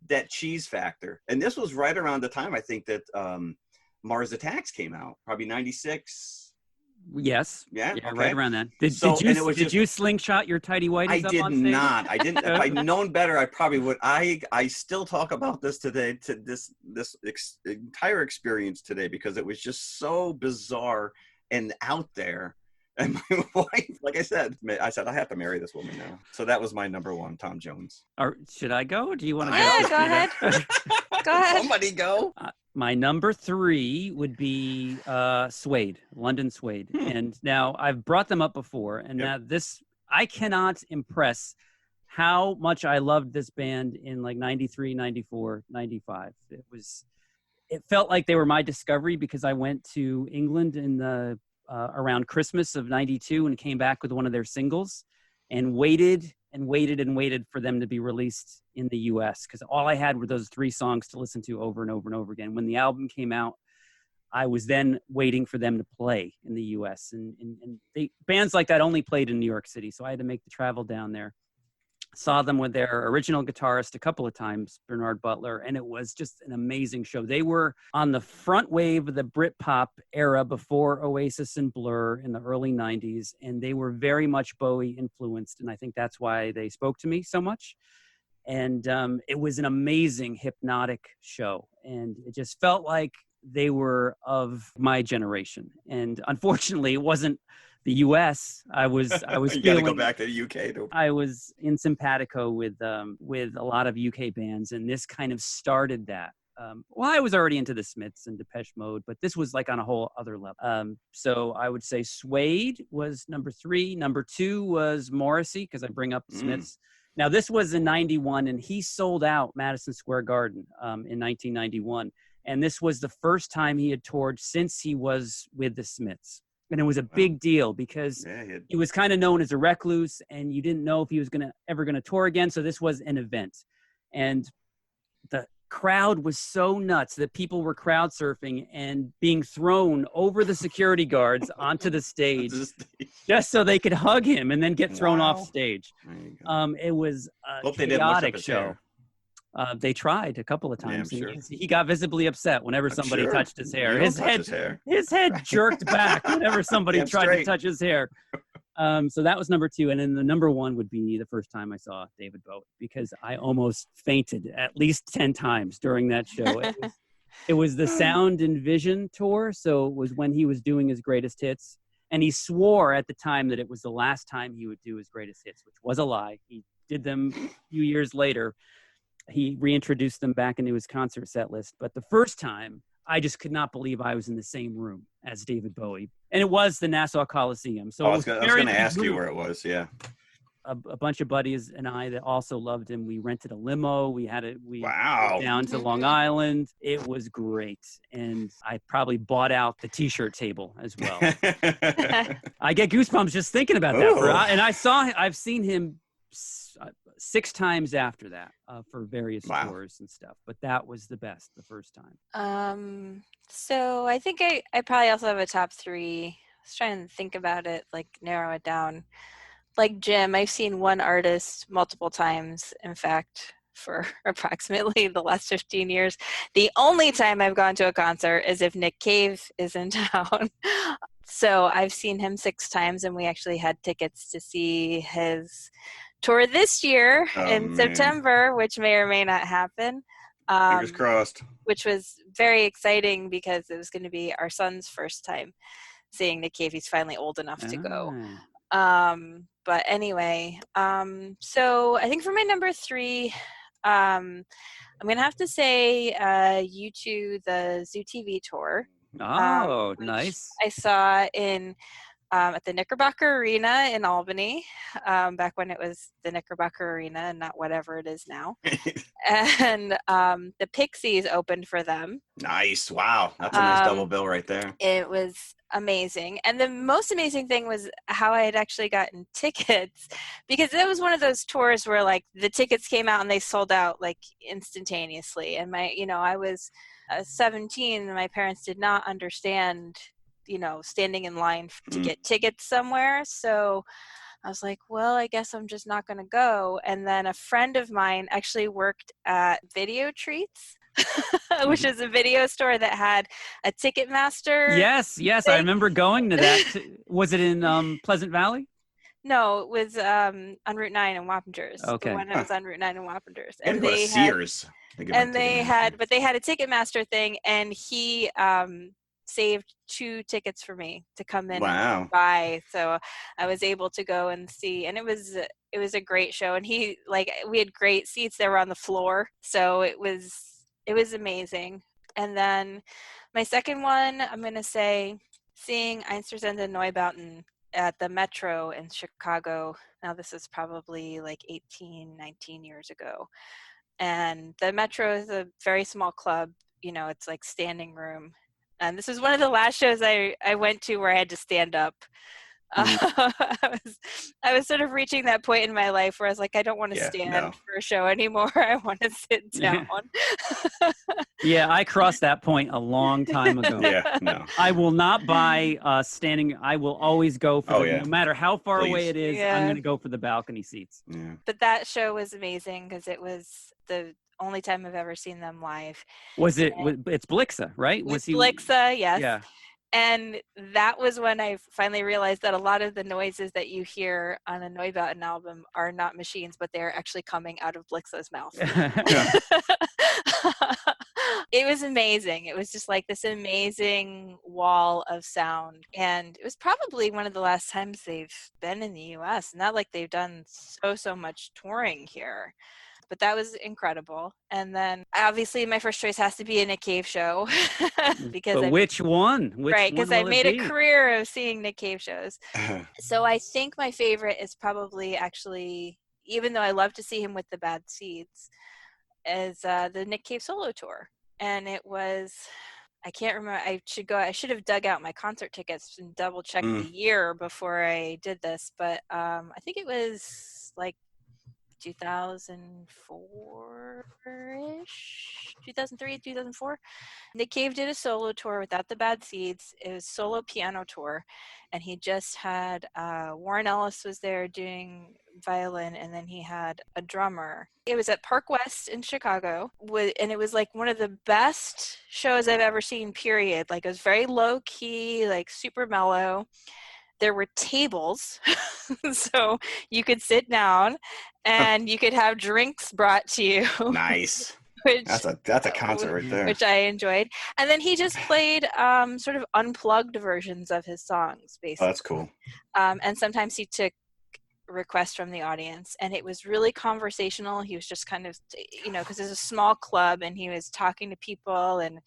that cheese factor. And this was right around the time, I think, that Mars Attacks came out, probably 96. Yes. Yeah. Okay. Right around then. Did you slingshot your tidy whities I up did on stage? not. I didn't. If I'd known better, I probably would. I still talk about this today, to this entire experience today, because it was just so bizarre and out there. And my wife, like I said, I have to marry this woman now. So that was my number one, Tom Jones. Should I go? Or do you want to go? Yeah, go ahead. Go ahead. Somebody go. My number 3 would be Suede, London Suede. And now I've brought them up before, and now I cannot impress how much I loved this band in like 93, 94, 95. It felt like they were my discovery, because I went to England in the around Christmas of 92 and came back with one of their singles, and waited for them to be released in the US, because all I had were those 3 songs to listen to over and over and over again. When the album came out, I was then waiting for them to play in the US, and bands like that only played in New York City, so I had to make the travel down there. Saw them with their original guitarist a couple of times, Bernard Butler, and it was just an amazing show. They were on the front wave of the Britpop era before Oasis and Blur in the early 90s, and they were very much Bowie influenced, and I think that's why they spoke to me so much. And it was an amazing hypnotic show, and it just felt like they were of my generation. And unfortunately, it wasn't the U.S. I was you got to go back to the UK. I was in simpatico with a lot of UK bands, and this kind of started that. I was already into the Smiths and Depeche Mode, but this was like on a whole other level. So I would say Suede was number 3. Number 2 was Morrissey, because I bring up the Smiths. Now this was in 91, and he sold out Madison Square Garden in 1991. And this was the first time he had toured since he was with the Smiths. And it was a big deal because Yeah, he was kind of known as a recluse, and you didn't know if he was ever going to tour again. So this was an event. And the crowd was so nuts that people were crowd surfing and being thrown over the security guards onto the stage just so they could hug him and then get thrown off stage. There you go. It was a Hope they didn't mush up chaotic his show. hair. They tried a couple of Yeah, I'm times. sure. He got visibly upset whenever somebody sure. touched his hair. You don't touch his hair. His head jerked back whenever somebody Damn tried to straight. touch his hair. So that was number 2. And then the number 1 would be the first time I saw David Bowie, because I almost fainted at least 10 times during that show. It was the Sound and Vision tour. So it was when he was doing his greatest hits. And he swore at the time that it was the last time he would do his greatest hits, which was a lie. He did them a few years later. He reintroduced them back into his concert set list. But the first time, I just could not believe I was in the same room as David Bowie. And it was the Nassau Coliseum. So I was going to ask you where it was, yeah. A bunch of buddies and I that also loved him. We rented a limo. We Wow. went down to Long Island. It was great. And I probably bought out the T-shirt table as well. I get goosebumps just thinking about that. Ooh. And I've seen him 6 times after that for various tours and stuff. But that was the best the first time. So I think I probably also have a top 3. I was trying to think about it, like narrow it down. Like Jim, I've seen one artist multiple times. In fact, for approximately the last 15 years. The only time I've gone to a concert is if Nick Cave is in town. So I've seen him 6 times, and we actually had tickets to see his tour this year in September, which may or may not happen. Fingers crossed. Which was very exciting because it was going to be our son's first time seeing Nick Cave. He's finally old enough to go. But anyway, so I think for my number 3, I'm going to have to say U2, the Zoo TV tour. Oh, nice. I saw in at the Knickerbocker Arena in Albany, back when it was the Knickerbocker Arena and not whatever it is now. And the Pixies opened for them. Nice. Wow. That's a nice double bill right there. It was amazing. And the most amazing thing was how I had actually gotten tickets, because it was one of those tours where like the tickets came out and they sold out like instantaneously. And I was 17 and my parents did not understand, standing in line to get tickets somewhere. So I was like, well, I guess I'm just not going to go. And then a friend of mine actually worked at Video Treats, which is a video store that had a Ticketmaster. Yes, I remember going to that. Was it in Pleasant Valley? No, it was on Route 9 in Wappingers. Okay. The one that was on Route 9 in Wappingers. And they had Sears. They had a Ticketmaster thing, and he saved 2 tickets for me to come in and buy. So I was able to go and see, and it was a great show. And we had great seats. They were on the floor, so it was amazing. And then my second one, I'm going to say seeing Einstürzende Neubauten at the Metro in Chicago. Now this is probably like 18, 19 years ago. And the Metro is a very small club. It's like standing room. And this was one of the last shows I went to where I had to stand up. I was sort of reaching that point in my life where I was like, I don't want to stand for a show anymore. I want to sit down. Yeah, I crossed that point a long time ago. I will not buy standing. I will always go for no matter how far away it is, I'm going to go for the balcony seats. Yeah. But that show was amazing because it was the only time I've ever seen them live. Was it? It's Blixa, right? Was he? Blixa, yes. Yeah. And that was when I finally realized that a lot of the noises that you hear on a Neubauten album are not machines, but they're actually coming out of Blixa's mouth. It was amazing. It was just like this amazing wall of sound. And it was probably one of the last times they've been in the U.S. Not like they've done so much touring here. But that was incredible. And then obviously my first choice has to be a Nick Cave show. Which one? Right, because I made a career of seeing Nick Cave shows. So I think my favorite is probably actually, even though I love to see him with the Bad Seeds, is the Nick Cave solo tour. And it was I can't remember. I should have dug out my concert tickets and double checked Mm. the year before I did this. But I think it was like 2004-ish, 2003, 2004. Nick Cave did a solo tour without the Bad Seeds. It was solo piano tour, and he just had Warren Ellis was there doing violin, and then he had a drummer. It was at Park West in Chicago, and it was like one of the best shows I've ever seen, period. Like, it was very low key, like super mellow. There were tables, so you could sit down and you could have drinks brought to you. Nice. Which, That's a concert right there. which I enjoyed. And then he just played sort of unplugged versions of his songs, basically. Oh, that's cool. And sometimes he took requests from the audience, and it was really conversational. He was just kind of, because it's a small club, and he was talking to people, and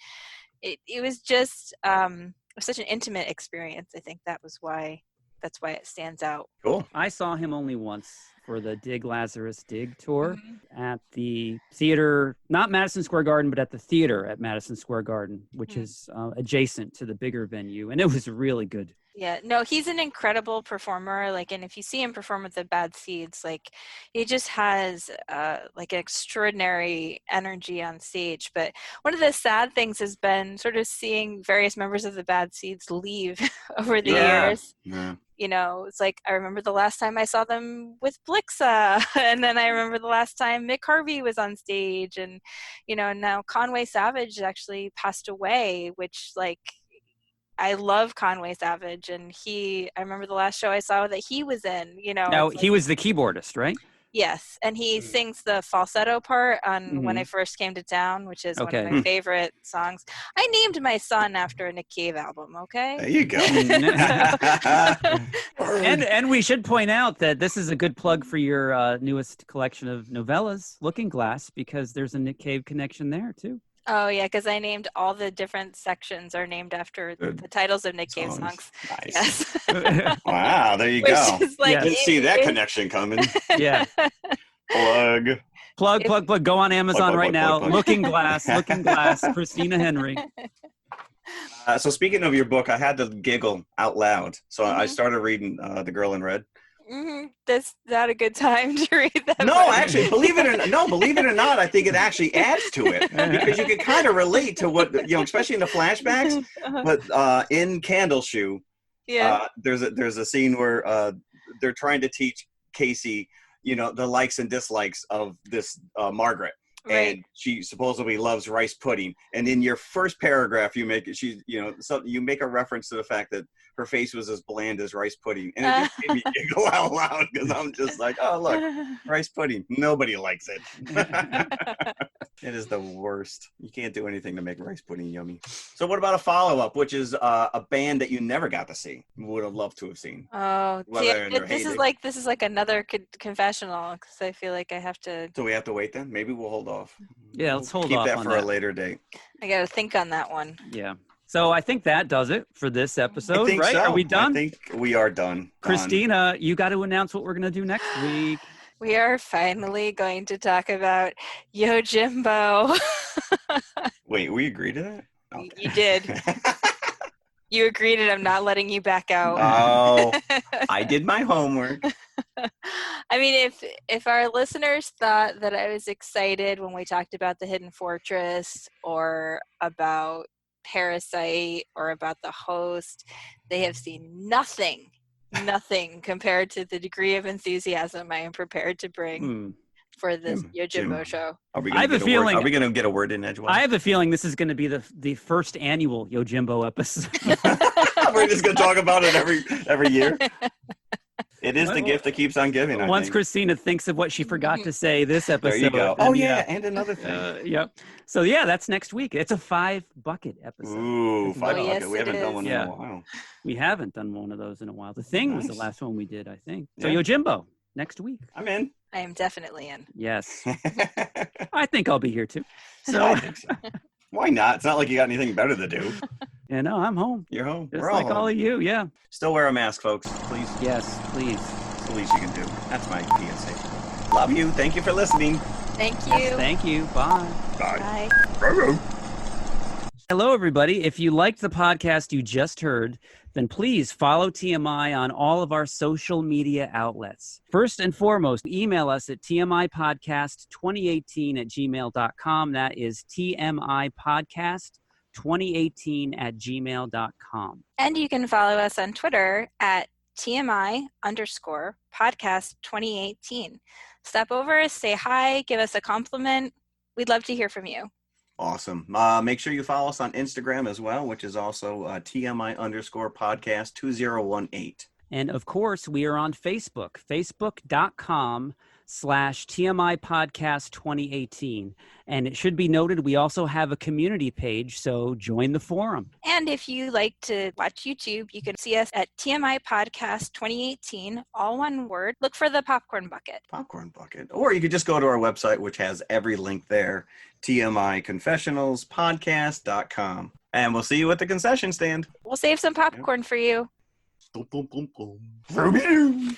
it was just such an intimate experience. I think that's why it stands out. Cool. I saw him only once for the Dig Lazarus Dig tour at the theater, not Madison Square Garden, but at the theater at Madison Square Garden, which is adjacent to the bigger venue. And it was really good. Yeah, no, he's an incredible performer. Like, and if you see him perform with the Bad Seeds, like, he just has like an extraordinary energy on stage. But one of the sad things has been sort of seeing various members of the Bad Seeds leave over the years. Yeah. It's like, I remember the last time I saw them with Blixa, and then I remember the last time Mick Harvey was on stage, and and now Conway Savage actually passed away, which, like, I love Conway Savage, and I remember the last show I saw that he was in, Now, he was the keyboardist, right? Yes, and he sings the falsetto part on When I First Came to Town, which is one of my favorite songs. I named my son after a Nick Cave album, okay? There you go. And we should point out that this is a good plug for your newest collection of novellas, Looking Glass, because there's a Nick Cave connection there, too. Oh, yeah, because I named all the different sections are named after the titles of Nick Cave songs. Nice. Yes. Wow, there you go. Like, Didn't see that connection coming. Yeah. Plug. Plug. Go on Amazon right now. Plug. Looking Glass, Christina Henry. So speaking of your book, I had to giggle out loud. So I started reading The Girl in Red. That's not a good time to read that. No, book. actually, believe it or not, I think it actually adds to it because you can kind of relate to what especially in the flashbacks. But in Candleshoe, there's a scene where they're trying to teach Casey, the likes and dislikes of this Margaret. Right. And she supposedly loves rice pudding. And in your first paragraph, you make you make a reference to the fact that her face was as bland as rice pudding. And it just made me giggle out loud because I'm just like, oh, look, rice pudding. Nobody likes it. It is the worst. You can't do anything to make rice pudding yummy. So what about a follow-up, which is a band that you never got to see? Would have loved to have seen. Oh, this is like another confessional, because I feel like I have to. So we have to wait then? Maybe we'll hold off. Yeah, let's hold Keep off that on for a later date. I got to think on that one. Yeah. So I think that does it for this episode, I think right? So. Are we done? I think we are done. Christina, you got to announce what we're going to do next week. We are finally going to talk about Yojimbo. Wait, we agreed to that? Okay. You did. You agreed, and I'm not letting you back out. Oh, I did my homework. I mean, if our listeners thought that I was excited when we talked about The Hidden Fortress or about Parasite or about The Host, they have seen nothing compared to the degree of enthusiasm I am prepared to bring for this Yojimbo show. Are we going to get a word in edgewise? I have a feeling this is going to be the first annual Yojimbo episode. We're just going to talk about it every year. It is the gift that keeps on giving. Once Christina thinks of what she forgot to say this episode. There you go. Oh, yeah. And another thing. Yep. So, yeah, that's next week. It's a 5-bucket episode. Ooh, 5-bucket. Yes, we haven't done one in Yeah. a while. We haven't done one of those in a while. The Thing was the Nice. last one we did, I think. So, Yeah. Yojimbo, next week. I'm in. I am definitely in. Yes. I think I'll be here, too. So, I think so. Why not? It's not like you got anything better to do. I'm home. You're home. Just We're all like home. all of you, yeah. Still wear a mask, folks. Please. Yes, please. It's the least you can do. That's my PSA. Love you. Thank you for listening. Thank you. Thank you. Bye. Bye. Bye. Hello, everybody. If you liked the podcast you just heard, then please follow TMI on all of our social media outlets. First and foremost, email us at tmipodcast2018@gmail.com. That is tmipodcast2018@gmail.com. And you can follow us on Twitter at TMI_podcast2018. Stop over, say hi, give us a compliment. We'd love to hear from you. Awesome. Make sure you follow us on Instagram as well, which is also TMI_podcast2018. And of course, we are on Facebook, facebook.com/TMI Podcast 2018. And it should be noted, we also have a community page, so join the forum. And if you like to watch YouTube, you can see us at TMI Podcast 2018, all one word. Look for the popcorn bucket. Popcorn bucket. Or you could just go to our website, which has every link there, TMIConfessionalspodcast.com. And we'll see you at the concession stand. We'll save some popcorn for you. Boom, boom, boom, boom.